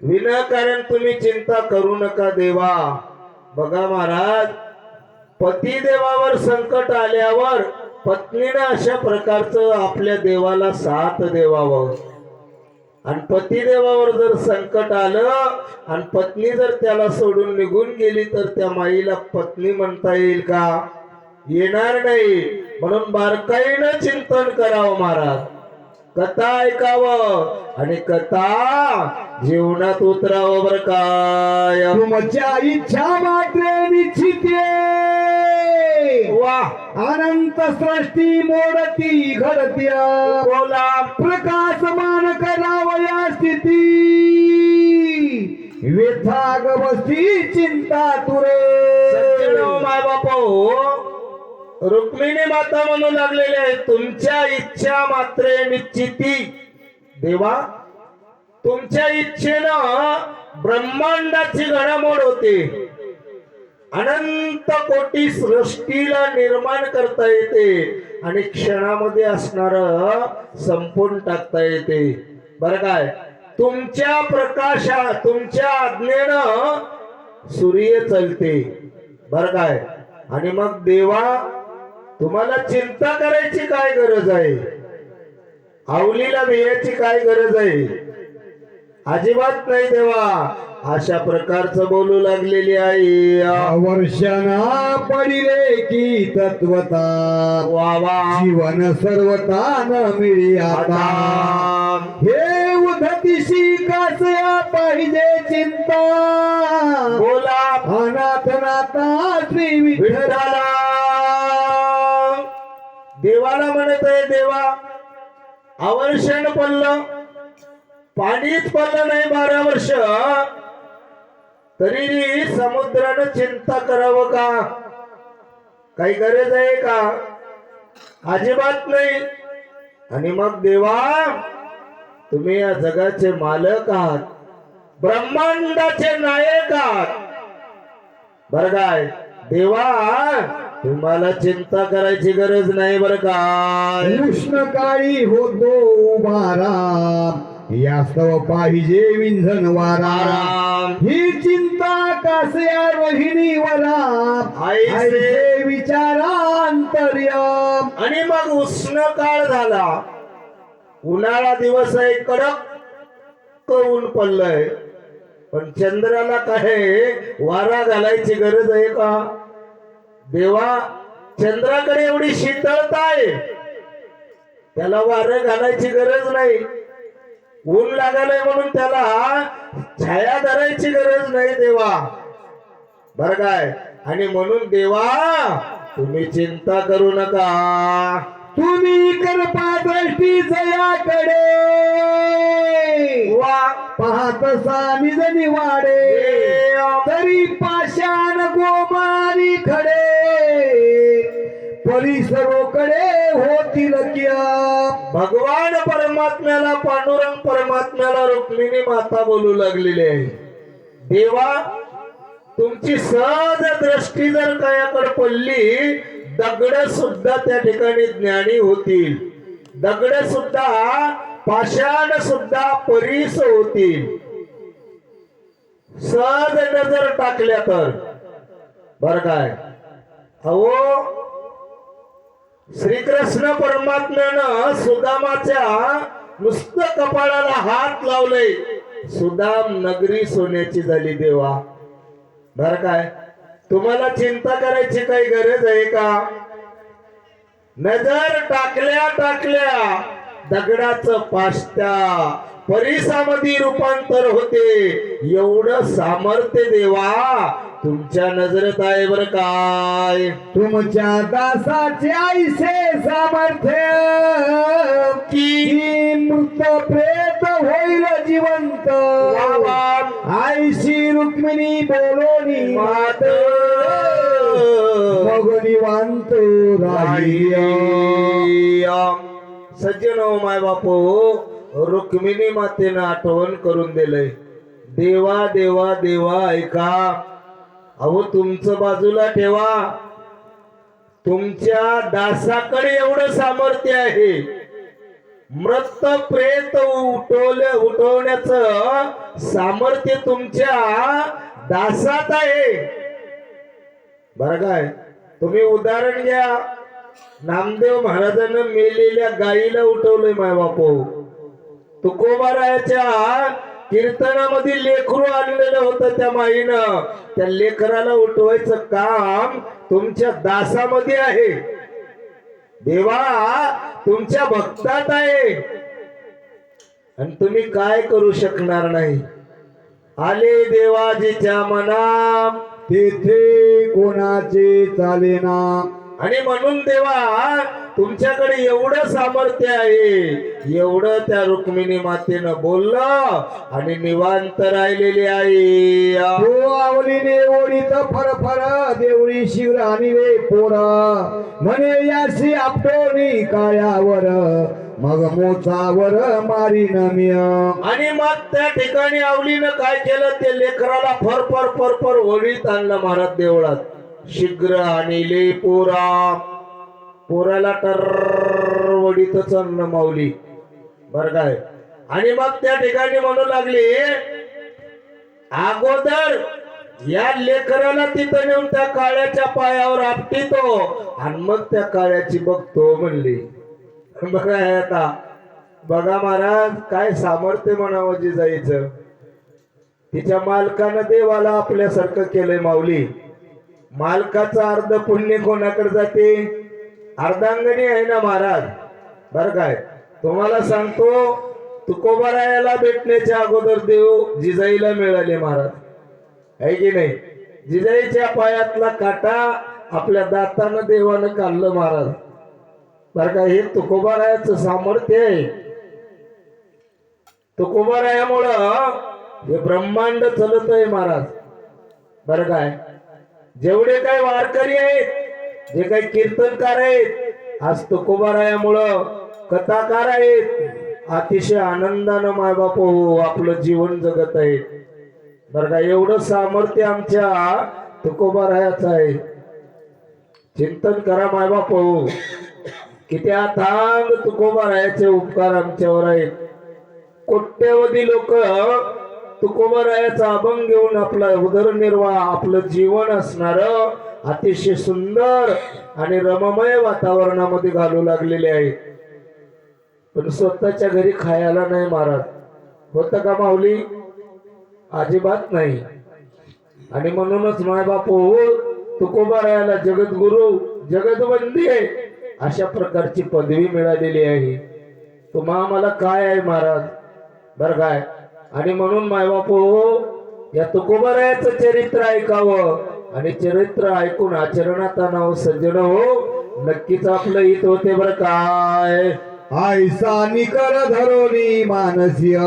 विनाकारण तुम्ही चिंता करू नका देवा. बघा महाराज, पती देवावर संकट आल्यावर पत्नीनं अशा प्रकारचं आपल्या देवाला साथ देवावं. आणि पती देवावर जर संकट आलं आणि पत्नी जर त्याला सोडून निघून गेली तर त्या माईला पत्नी म्हणता येईल का? येणार नाही. म्हणून बारकाईनं चिंतन करावं महाराज, कथा ऐकावं आणि कथा जीवनात उतरावं बर काय. तुमच्या इच्छा मात्र निश्चिते वा अनंत सृष्टी मोडती घडत्या बोला प्रकाशमान करावया स्थिती व्यथा गवस्ती चिंता तुरे. सज्जनो माय बापो, रुक्मिणी माता म्हणू लागलेले आहे तुमच्या इच्छा मात्र निश्चिती. देवा तुमच्या इच्छेनं ब्रह्मांडाची घडामोड होते, अनंत कोटी सृष्टीला निर्माण करता येते आणि क्षणामध्ये असणार संपून टाकता येते बरं काय. तुमच्या प्रकाशा तुमच्या आज्ञेनं सूर्य चलते बरं काय. आणि मग देवा तुम्हाला चिंता करायची काय गरज आहे, आवलीला भियाची काय गरज आहे, अजिबात नाही देवा. अशा प्रकारचं बोलू लागलेली आहे. वर्षाना पडिले की तत्वता वा वा जीवन सर्वता न मिळी आता हे उधतीशी कासया पाहिजे चिंता बोला अनाथ नाथा श्री विठ्ठला. देवाला म्हणत आहे देवा अवर्षण पडलं, पाणीच पडलं नाही 12 वर्ष, तरी समुद्रानं चिंता करावं का? काही गरज आहे का? अजिबात नाही. आणि मग देवा तुम्ही या जगाचे मालक आहात, ब्रह्मांडाचे नायक आहात बर काय. देवा तुम्हाला चिंता करायची गरज नाही बर काय. उष्ण काळी होतो उभारा यास्तव पाहिजे विंधन वारा आराम ही चिंता कासया रोहिणीवरा ऐसे विचारांतर्य. आणि मग उष्ण काळ झाला. उन्हाळा दिवस आहे, कडक ऊन पडलंय, पण चंद्राला काय वारा घालायची गरज आहे का? देवा, चंद्राकडे एवढी शीतलता आहे, त्याला वारं घालायची गरज नाही. ऊन लागायलाय म्हणून त्याला छाया धरायची गरज नाही देवा, बर काय? आणि म्हणून देवा, तुम्ही चिंता करू नका. तुम्ही कृपा दृष्टी जयाकडे वा पाहत निजनी वाडे तरी पाषाण गोमारी खडे परिसरोकडे होतील क्या. भगवान परमात्म्याला, पांडुरंग परमात्म्याला रुक्मिणी माता बोलू लागलेली आहे. देवा, तुमची सहज दृष्टी जर कायाकडे पडली, दगड सुद्धा त्या ठिकाणी ज्ञानी होतील, दगड सुद्धा, पाषाण सुद्धा परीस होतील. सहज नजर टाकल्या तर, बर काय? अहो, श्रीकृष्ण परमात्म्यानं सुदामाच्या नुसतं कपाळाला हात लावले, सुदाम नगरी सोन्याची झाली देवा, बर काय? तुम्हाला चिंता करायची काही गरज आहे का? नजर टाकल्या टाकल्या दगडाचं पाष्ट्या परिसामध्ये रूपांतर होते. एवढं सामर्थ्य देवा तुमच्या नजरेत आहे बर काय? तुमच्या दासाचे ऐसे सामर्थ्य की मृत प्रेत होईल जिवंत. आईशी रुक्मिणी बोलोनी मात मग निवांत राहिया. सज्जन हो माय बापू, रुक्मिणी मातेनं आठवण करून दिलंय. देवा देवा देवा ऐका. अहो, तुमचं बाजूला ठेवा, तुमच्या दासाकडे एवढं सामर्थ्य आहे. मृत प्रेत उठवण्याचं सामर्थ्य तुमच्या दासात आहे, बर काय? तुम्ही उदाहरण घ्या, नामदेव महाराजांना मेलेल्या गायीला उठवलंय माय बापू. तुकोबारायाच्या कीर्तनामध्ये लेकरू आणलेलं होतं त्या माईनं, त्या लेकराला उठवायचं काम तुमच्या दासामध्ये आहे. देवा, तुमच्या भक्तात आहे, आणि तुम्ही काय करू शकणार नाही. आले देवाजीच्या मना तेथे कोणाचे चालेना. आणि म्हणून देवा, तुमच्याकडे एवढं सामर्थ्य आहे, एवढं त्या रुक्मिणी मातेनं बोललं आणि निवांत राहिलेली आहे. हो आवलीने ओढीत फरफर देवळी शिवराणी रे पोरा म्हणे याशी आपटोनी काळ्यावर मग मोचावर मारीन मी. आणि मग त्या ठिकाणी आवलीनं काय केलं, ते लेकराला फरफर फरफर ओढीत आणलं महाराज देवळात. शीघ्र आणले पोरा, पोराला टर वडीतच आणलं माऊली, बर काय? आणि मग त्या ठिकाणी म्हणू लागली, अगोदर या लेकराला तिथं नेऊन त्या काळ्याच्या पायावर आपटितो आणि मग त्या काळ्याची बघतो म्हणली. बघा आता, बघा महाराज, काय सामर्थ्य म्हणावं जिजाईचं. तिच्या मालकानं देवाला आपल्यासारखं केलंय माऊली. मालकाचं अर्ध पुण्य कोणाकडे जाते? अर्धांगणी आहे ना महाराज, बर काय? तुम्हाला सांगतो, तुकोबारायाला भेटण्याच्या अगोदर देव जिजाईला मिळाले महाराज, आहे की नाही? जिजाईच्या पायातला काटा आपल्या दातानं देवानं काढलं महाराज, बर का? हे तुकोबारायाचं सामर्थ्य आहे. तुकोबारायामुळं हे ब्रह्मांड चलत आहे महाराज, बर काय? जेवढे काही वारकरी आहेत, जे काही कीर्तनकार आहेत, आज तुकोबारायामुळं कथाकार आहेत, अतिशय आनंदानं माय बापू आपलं जीवन जगत आहे, बर का? एवढं सामर्थ्य आमच्या तुकोबारायाचं आहे. चिंतन करा माय बापू, किती अथांग तुकोबारायाचे उपकार आमच्यावर आहेत. कोट्यवधी लोक तुकोबारायाचा अभंग घेऊन आपला उदरनिर्वाह आपलं जीवन असणार अतिशय सुंदर आणि रममय वातावरणामध्ये घालू लागलेले आहे. पण स्वतःच्या घरी खायला नाही महाराज. होतं का माऊली? अजिबात नाही. आणि म्हणूनच मायबापू तुकोबारायाला जगद्गुरु जगदवंदी अशा प्रकारची पदवी मिळालेली आहे. तुम्हा आम्हाला काय आहे महाराज बर काय. आणि म्हणून मायबापू या तुकोबारायाचं चरित्र ऐकावं आणि चरित्र ऐकून आचरणात आणावं. सज्जन हो, नक्कीच आपलं हित होते बर काय. आयसा निकर धरोनी मानसीय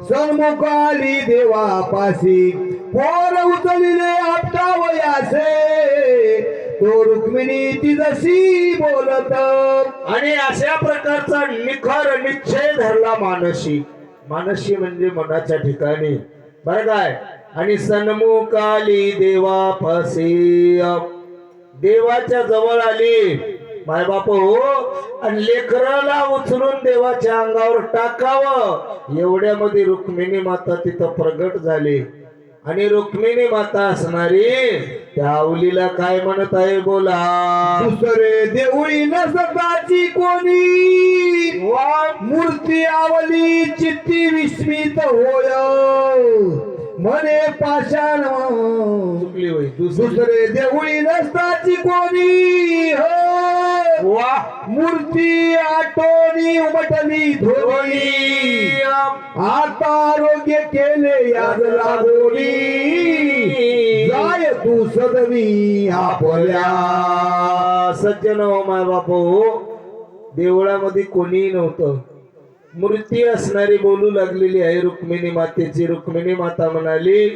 सन्मुखाली देवापासी पोर उचलिले आपटावयासे तो रुक्मिणी ती जशी बोलत. आणि अशा प्रकारचा निखर निश्चय धरला मानसी. मानसी म्हणजे मनाच्या ठिकाणी बर काय. आणि सन्मुखाली देवापासी देवाच्या जवळ आली मायबाप हो. आणि लेकराला उचलून देवाच्या अंगावर टाकावं एवढ्यामध्ये रुक्मिणी माता तिथं प्रगट झाली. आणि रुक्मिणी माता असणारी त्या आवलीला काय म्हणत आहे बोला. दुसरे देऊळी नसताची कोणी मूर्ती आवली चित्ती विस्मित होय म्हणे पाषाण चुकली होई. दुसरे देऊळी नसताची कोणी हो मूर्ती आटोनी उमटली धोनी आता आरोग्य केले याद लागोली जाय तू सदवी आपल्या. सज्जन हो माय बापू देवळामध्ये कोणीही नव्हतं. मूर्ती असणारी बोलू लागलेली आहे रुक्मिणी मातेची. रुक्मिणी माता म्हणाली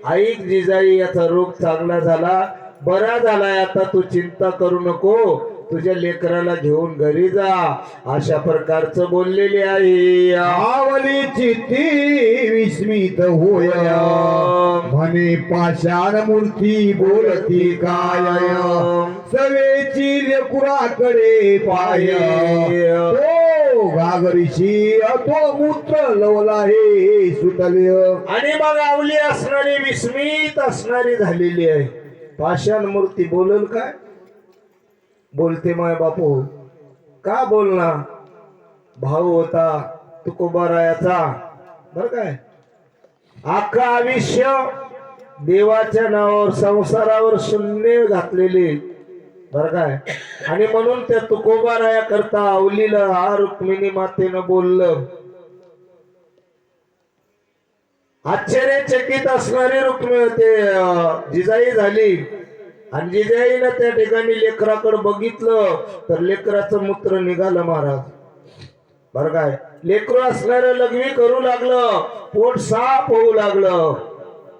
ऐक जिजाई याचा रोग चांगला झाला बरा झालाय. आता तू चिंता करू नको. तुझ्या लेकराला घेऊन घरी जा अशा प्रकारचं बोललेली आहे. आवली चित्ती विस्मित होय म्हणे पाषाण मूर्ती बोलती काय सवेची लेकुराकडे पाय तो घागरीशी तो मूत्र लवला हे सुटले. आणि मग आवली असणारी विस्मित असणारी झालेली आहे. पाषाण मूर्ती बोलल काय बोलते माय बापू. का बोलणार. भाऊ होता तुकोबारायाचा बर काय. अख्खा आयुष्य देवाच्या नावावर संसारावर शून्य घातलेले बर काय. आणि म्हणून त्या तुकोबाराया करता आवलीला हा रुक्मिणी मातेनं बोललं. आश्चर्यचकित असणारी रुक्मिणी ते जिजाई झाली. आणि जिजाईनं त्या ठिकाणी लेकराकडे बघितलं तर लेकराचं मूत्र निघालं महाराज बर काय. लेकरू असणारं लघवी करू लागलं. पोट साफ होऊ लागलं.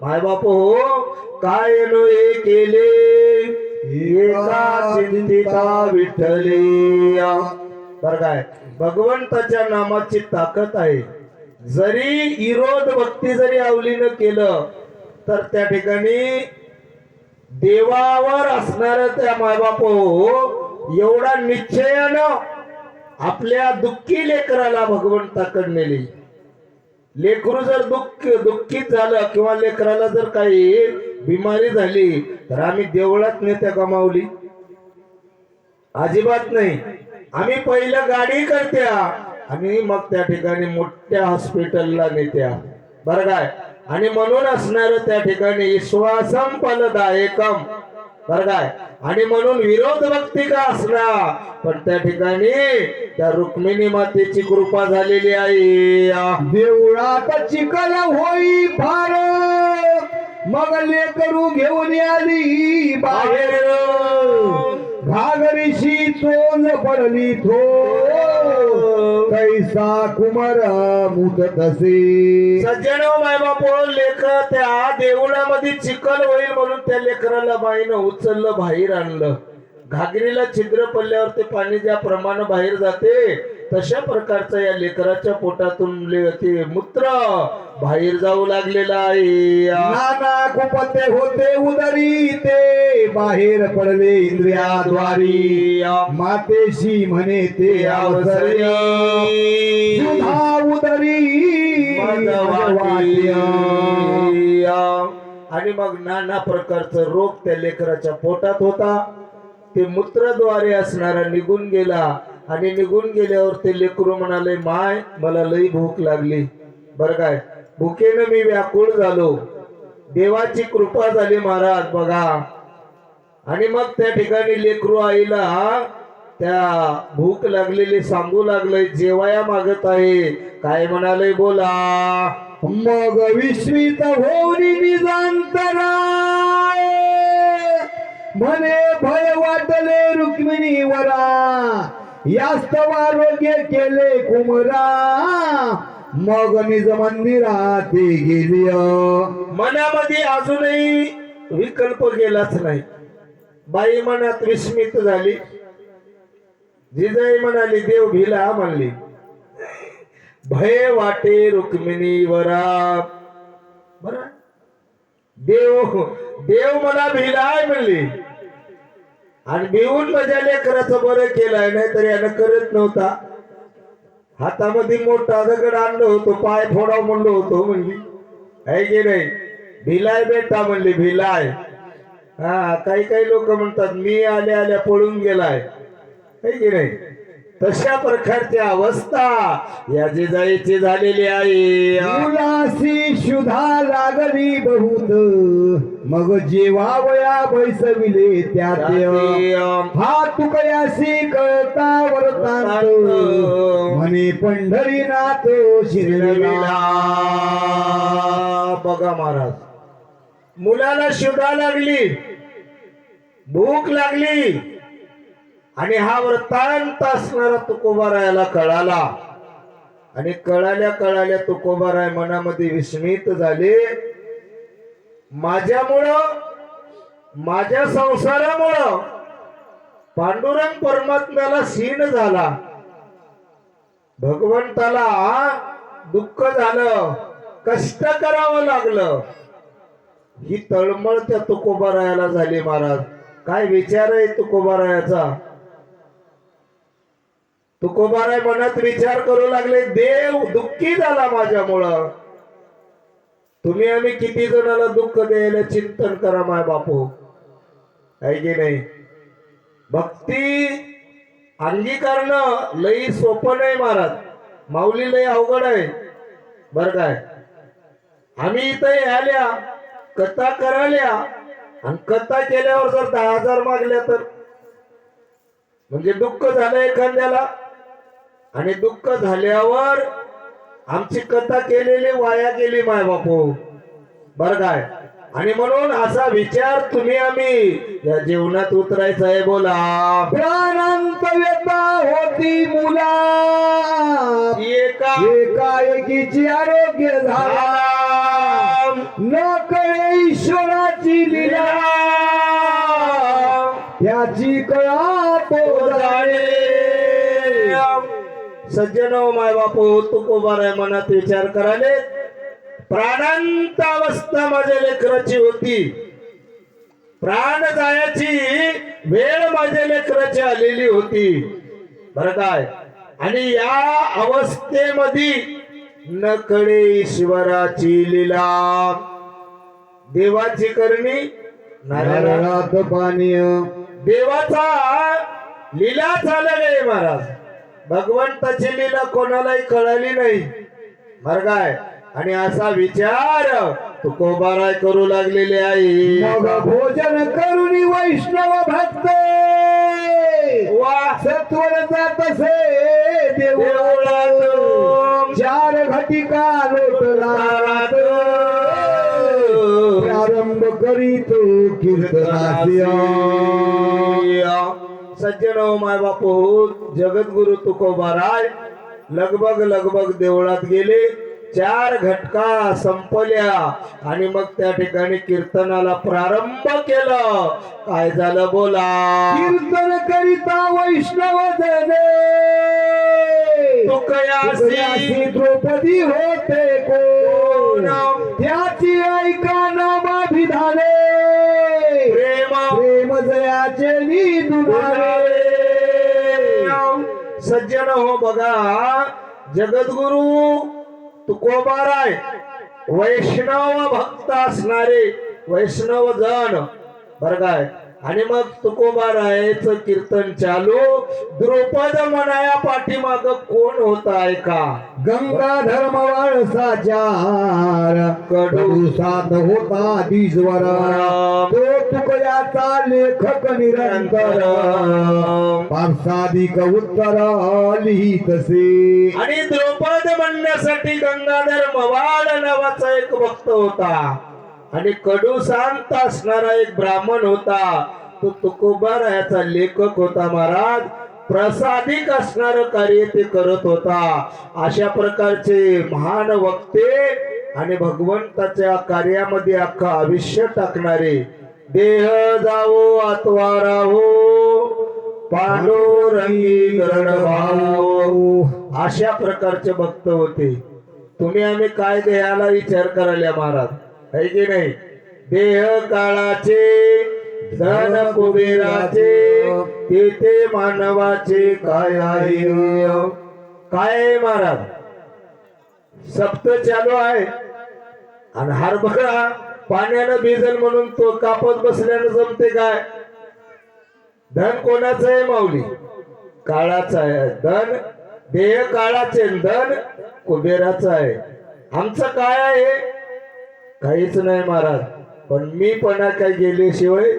मायबाप हो काय नो हे केले एका चिंतिता विठ्ठले बर काय. भगवंताच्या नामाची ताकद आहे. जरी विरोध भक्ती जरी आवलीनं केलं तर त्या ठिकाणी देवावर असणार त्या मायबाप एवढा निश्चयानं आपल्या दुःखी लेकराला भगवंताकडे नेली. लेकरू जर दुःखीत झालं किंवा लेकराला जर काही बिमारी झाली तर आम्ही देवळात नेत्या कमावली अजिबात नाही. आम्ही पहिलं गाडी करत्या आणि मग त्या ठिकाणी मोठ्या हॉस्पिटलला नेत्या बरं काय. आणि म्हणून असणार त्या ठिकाणी विश्वासम फलदायकम बरं काय. आणि म्हणून विरोध भक्ती का असणार पण त्या ठिकाणी त्या रुक्मिणी मातेची कृपा झालेली आहे. देवळात चिकल होई फार मग लेकरू घेऊन आली बाहेर घागरीशी चोल पडली थो कैसा कुमार मुत तसे. सज्जन माय बापो लेख त्या देवळामध्ये चिखल होईल म्हणून त्या लेकराला बाईनं उचललं बाहेर आणलं. घागरीला छिद्र पडल्यावर ते पाणी ज्या प्रमाणे बाहेर जाते तशा प्रकारचं या लेकराच्या पोटातून ते मूत्र बाहेर जाऊ लागलेलं आहे. नाना कुपते होते उदरी ते बाहेर पडले इंद्रियाद्वारी मातेशी म्हणे ते अवसरी सुधा उदरी आणि मग नाना प्रकारचा रोग त्या लेकराच्या पोटात होता. ते मूत्रद्वारे असणारा निघून गेला आणि निघून गेल्यावर ते लेकरू म्हणाले, माय मला लई भूक लागली. बरं काय, भुकेनं मी व्याकुळ झालो. देवाची कृपा झाली महाराज बघा. आणि मग त्या ठिकाणी लेकरू आईला त्या भूक लागलेली सांगू लागलंय, जेवाया मागत आहे. काय म्हणाले बोला. मग विस्मित होऊन निजांतराय म्हणे भय वाटले रुक्मिणीवरा, यास्तव आरोग्य केले कुमरा. मग निज मंदिरात गेली. मनामध्ये अजूनही विकल्प गेलाच नाही. बाई मनात विस्मित झाली. जिजाई म्हणाली, देव भिला म्हणली. भय वाटे रुक्मिणीवरा. बर, देव देव मला भिलाय म्हणली. आणि भिवून माझ्या लेकराचं बरं केलंय, नाही तर यानं करत नव्हता. हातामध्ये मोठा दगड आणलं होतं, पाय फोडाव म्हणलो होतो म्हणली. आहे की नाही, भिलाय बेटा म्हणली, भिलाय. हा, काही काही लोक म्हणतात मी आल्या आल्या पळून गेलाय. आहे की नाही, तशा प्रकारची अवस्था या जिजाईची झालेली आहे. मुलासी शुद्धा लागली बहुत, मग जेवावया बैसविले त्यात. हा तुकयासी कळता वर्तांत, म्हणे पंढरीनाथ शिरविला. बघा महाराज, मुलाला शुद्धा लागली, भूक लागली, आणि हा वृत्तांत असणारा तुकोबारायाला कळाला. आणि कळाल्या कळाल्या तुकोबाराय मनामध्ये विस्मित झाले. माझ्यामुळं, माझ्या संसारामुळं पांडुरंग परमात्म्याला क्षीण झाला, भगवंताला दुःख झालं, कष्ट करावं लागलं. ही तळमळ त्या तुकोबारायाला झाली. महाराज, काय विचार आहे तुकोबारायाचा. तुकोबाराय मनात विचार करू लागले, देव दुःखी झाला माझ्यामुळं. तुम्ही आम्ही किती जणाला दुःख द्यायला चिंतन करा माय बापू. आहे की नाही, भक्ती अंगीकारणं लई सोपं नाही महाराज, माऊली लई अवघड आहे. बर काय, आम्ही इथं आल्या कथा कराल्या, आणि कथा केल्यावर जर 10,000 मागल्या तर म्हणजे दुःख झालं एखाद्याला. आणि दुःख झाल्यावर आमची कथा केलेली वाया गेली माय बापू. बर काय, आणि म्हणून असा विचार तुम्ही आम्ही या जीवनात उतरायचा आहे. बोला. प्राणांत व्यथा होती मुला, एकाएकीची आरोग्य झाला. न कळे ईश्वराची लीला, त्याची कळा तो जाणे. सज्जन माय बापू, तुकोबाराय मनात विचार कराले, प्राणांत अवस्था माझ्या लेकराची होती, प्राण जायची वेळ माझ्या लेकराची आलेली होती. बरं काय, आणि या अवस्थेमध्ये न कळे ईश्वराची लीला. देवाची करणी नारळात पाणी. देवाचा लीला झालेला आहे महाराज. भगवंताची लीला कोणालाही कळाली नाही. बरं काय, आणि असा विचार तुकोबाराय करू लागलेले आहे. मग भोजन करुणी वैष्णव भक्त वा सत्वर जातसे देवळात. 4 घटिका लोटला प्रारंभ करीत कीर्तनास्य. सज्जन माय बापू, जगद्गुरु तुकोबाराय लगबग देवळात गेले. 4 घटका संपल्या आणि मग त्या ठिकाणी कीर्तनाला प्रारंभ केलं. काय झालं बोला. कीर्तन करिता वैष्णव जने, तुकयासी द्रौपदी होते कोण, त्याची ऐका नामाभिधाने. प्रेम जयाचे निधुनारे. सज्जन हो बघा, जगद्गुरु तुकोबाराय वैष्णव भक्त असणारे वैष्णव जण बर काय. आणि मग तुकोबारायचं कीर्तन चालू. द्रुपद म्हणाया पाठीमाग कोण होता ऐका. गंगाधर मवाळसाचार कडूसात होता दिजवर तो तुकड्याचा लेखक निरंतर पार्सादिक उत्तर लिहितसे. आणि द्रौपद म्हणण्यासाठी गंगाधर मवाळ नावाचा एक भक्त होता आणि कडू शांत असणारा एक ब्राह्मण होता. तो तुकोबारायाचा लेखक होता महाराज. प्रसादिक असणार कार्य ते करत होता. अशा प्रकारचे महान वक्ते आणि भगवंताच्या कार्यामध्ये अख्खं आयुष्य टाकणारे. देह जावो आत्वा राहो पांडुरंगी गरुड भाऊ अशा प्रकारचे भक्त होते. तुम्ही आम्ही काय देहाला विचार करायला महाराज है की नाही. देह काळाचे धन कुबेराचे तेथे मानवाचे काय आहे. काय आहे महाराज. सप्त चालू आहे आणि हरभरा पाण्यानं भिजल म्हणून तो कापत बसल्यानं जमते काय. धन कोणाचं आहे माऊली. काळाचं आहे धन. देह काळाचे धन कुबेराचं आहे. आमचं काय आहे काहीच नाही महाराज. पण मी पणा काय गेल्याशिवाय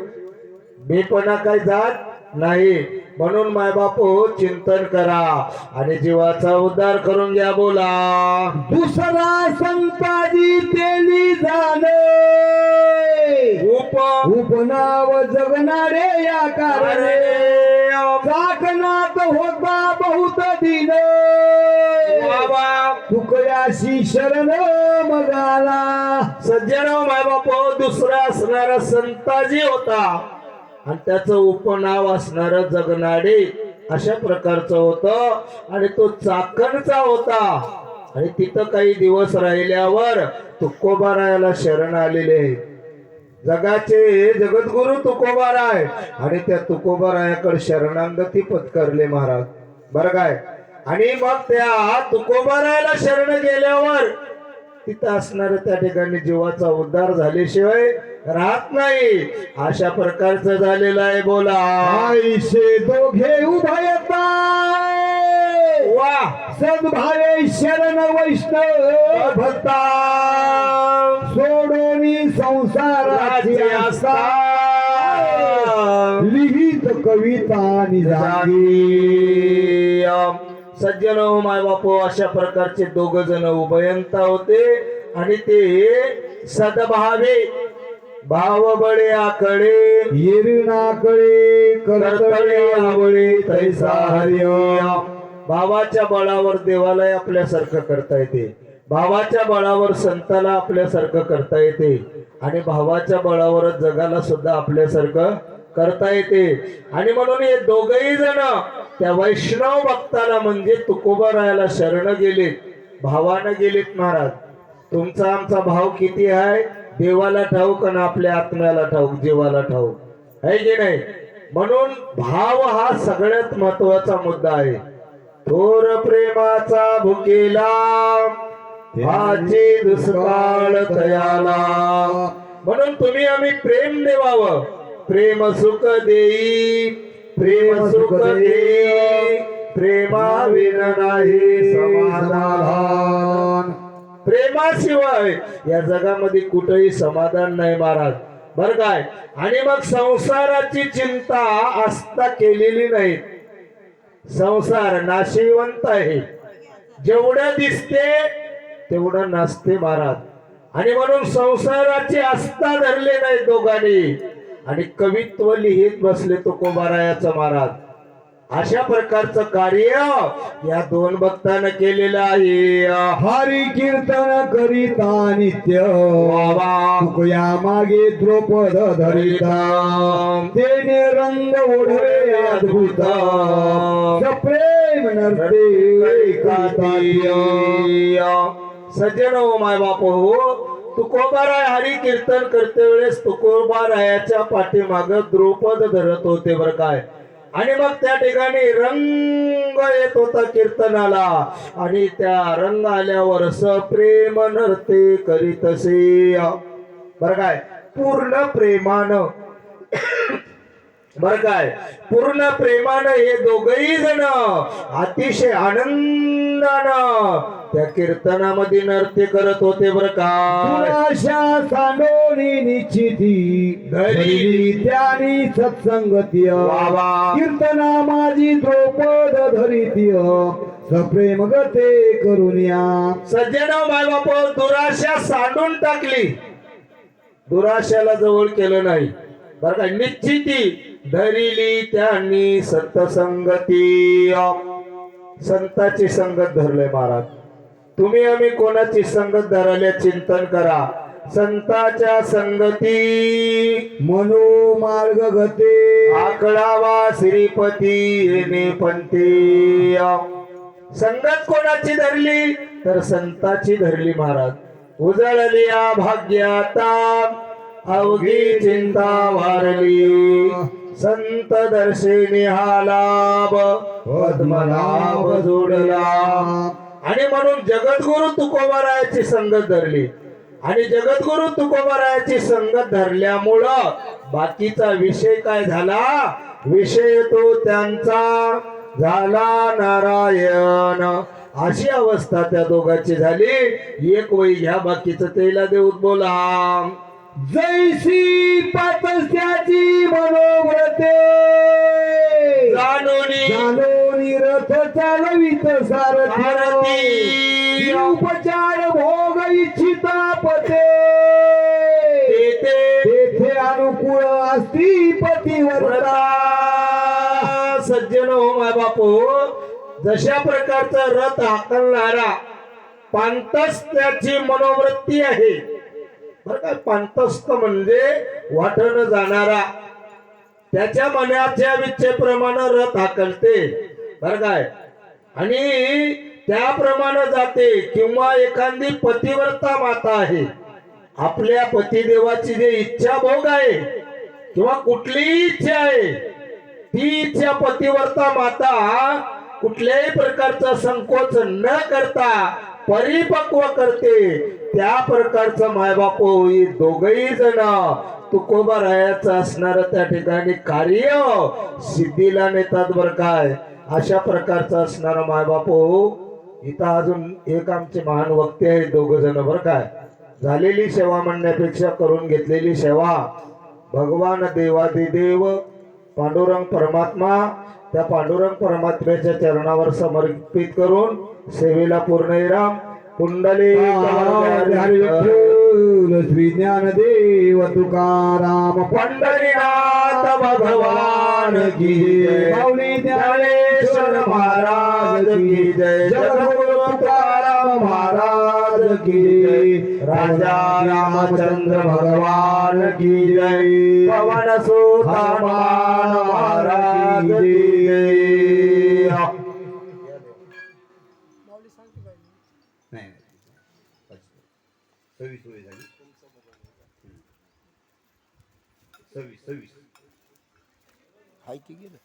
मी पणा काय जात नाही. म्हणून मायबाप चिंतन करा आणि जीवाचा उद्धार करून घ्या. बोला. दुसरा संताजी तेली झाले उपनाव जगणारे या कारणे चाकणात होता बहुत दिन तुकड्याशी शरण मगाला. सज्जनराव मायबाप दुसरा असणारा संताजी होता आणि त्याचं उपनाव असणार जगनाडे अशा प्रकारचं होतं. आणि तो चाकणचा होता. आणि तिथं काही दिवस राहिल्यावर तुकोबारायाला शरण आलेले जगाचे जगद्गुरु तुकोबाराय आणि त्या तुकोबारायाकडे शरणागती पत्करले महाराज बरं काय. आणि मग त्या तुकोबारायाला शरण गेल्यावर तिथं असणार त्या ठिकाणी जीवाचा उद्धार झाल्याशिवाय राहत नाही. अशा प्रकारचं झालेलं आहे. बोला. आईशे दोघे उभयता वा सद्भावे शरण वैष्णव भक्ता सोडोनी संसाराची आस्था लिहित कविता निजागी. सज्जन माय बापू अशा प्रकारचे दोघ जण उभयंता होते आणि ते सद्भावे भाव बळे आकडे येरणाकडे करतळे आवळे तैसा हरिय. भावाच्या बळावर देवाला आपल्यासारखं करता येते. भावाच्या बळावर संताला आपल्यासारखं करता येते. आणि भावाच्या बळावर जगाला सुद्धा आपल्यासारखं करता येते. आणि म्हणून हे दोघही जण त्या वैष्णव भक्ताला म्हणजे तुकोबारायाला शरण गेलेत. भावानं गेलेत महाराज. तुमचा आमचा भाव किती आहे देवाला ठाऊक आणि आपल्या आत्म्याला ठाऊक जीवाला ठाऊक आहे की नाही. म्हणून भाव हा सगळ्यात महत्वाचा मुद्दा आहे. थोर प्रेमाचा भुकेला भाची दुष्काळ तयाला. म्हणून तुम्ही आम्ही प्रेम देवावं. प्रेम सुख देई प्रेम सुख देई प्रेमाविन नाही समाधान. प्रेमाशिवाय या जगामध्ये कुठेही समाधान नाही महाराज बर काय. आणि मग संसाराची चिंता आस्था केलेली नाही. संसार नाशिवंत आहे. जेवढं दिसते तेवढं नसते महाराज. आणि म्हणून संसाराची आस्था धरले नाही दोघांनी आणि कवित्व लिहित बसले तुकोबारायाचं महाराज. अशा प्रकारचं कार्य या दोन भक्तांना केलेलं आहे. हरी कीर्तन करिता नित्य तुकया मागे द्रौपद धरिता तेने रंग ओढवे अद्भुत सप्रेम नरते सज्जन हो माय बाप हो. तुकोबाराय हरी कीर्तन करते वेळेस तुकोबारायाच्या पाठीमाग द्रौपद धरत होते बर काय. आणि मग त्या ठिकाणी रंग येत होता कीर्तनाला आणि त्या रंग आल्यावर सप्रेम नरते करीतसे बर काय. पूर्ण प्रेमानं बर काय पूर्ण प्रेमानं हे दोघही जण अतिशय आनंदानं त्या कीर्तनामध्ये नृत्य करत होते बर का. दुराशा सांडोनी निश्चिती धरली त्यानी सत्संगतीय वा वा. कीर्तना माझी द्रौपद धरितीय सप्रेम गते करुनिया. सज्जनो माय बाप दुराशा सांडून टाकली, दुराशाला जवळ केलं नाही बरं का. निश्चिती धरिली त्यांनी सत्संगती, संताची संगत धरले महाराज. तुम्ही आम्ही कोणाची संगत धरायला चिंतन करा. संताच्या संगती मनोमार्ग गते आकळावा श्रीपती येणे पंथी. संगत कोणाची धरली तर संताची धरली महाराज. उजळली या भाग्याता अवघी चिंता वारली, संत दर्शनी हा लाभ पद्मनाभ जोडला. आणि म्हणून जगद्गुरु तुकोबारायाची संगत धरली आणि जगद्गुरु तुकोबारायाची संगत धरल्यामुळं बाकीचा विषय काय झाला, विषय तो त्यांचा झाला नारायण. अशी अवस्था त्या दोघांची झाली. एक वही घ्या, बाकीचं तेला देऊत बोला. जैसी पातस्याची मनोव्रते जाणोनी रथ चालवित सारथी उपचार भोग इच्छिता पते तेथे अनुकूल असती पतिव्रता. सज्जन हो माय बापू, जशा प्रकारचा रथ हाकलणारा पांतस्त्याची मनोवृत्ती आहे बरं काय. पांतस्थ म्हणजे वाटण जाणारा, त्याच्या मनाच्या इच्छेप्रमाणे रथ हाकलते बरं काय. आणि त्याप्रमाणे जाते. किंवा एखादी पतिव्रता माता आहे, आपल्या पतिदेवाची जे इच्छा भोग आहे किंवा कुठलीही इच्छा आहे, ती इच्छा पतिव्रता माता कुठल्याही प्रकारचा संकोच न करता परिपक्व करते. त्या प्रकारचं मायबाप दोघही जण तुकोबारायाचं असणार त्या ठिकाणी कार्य सिद्धीला नेतात बरं काय. अशा प्रकारचं असणार मायबाप. इथं अजून एक आमचे महान वक्ते आहेत दोघ जण बरं काय. झालेली सेवा म्हणण्यापेक्षा करून घेतलेली सेवा भगवान देवादिदेव पांडुरंग परमात्मा, त्या पांडुरंग परमात्म्याच्या चरणावर समर्पित करून सेवेला पूर्णविराम. कुंडली श्री ज्ञानदेव तुकाराम पंढरीनाथ भगवान की जय. माऊली ज्ञानेश्वर महाराज की जय. जगद्गुरु तुकाराम महाराज की जय. राजा रामचंद्र भगवान की जय. पवन सुत हनुमान महाराज की जय. नाही 26 झाली 26 हाय की गेलं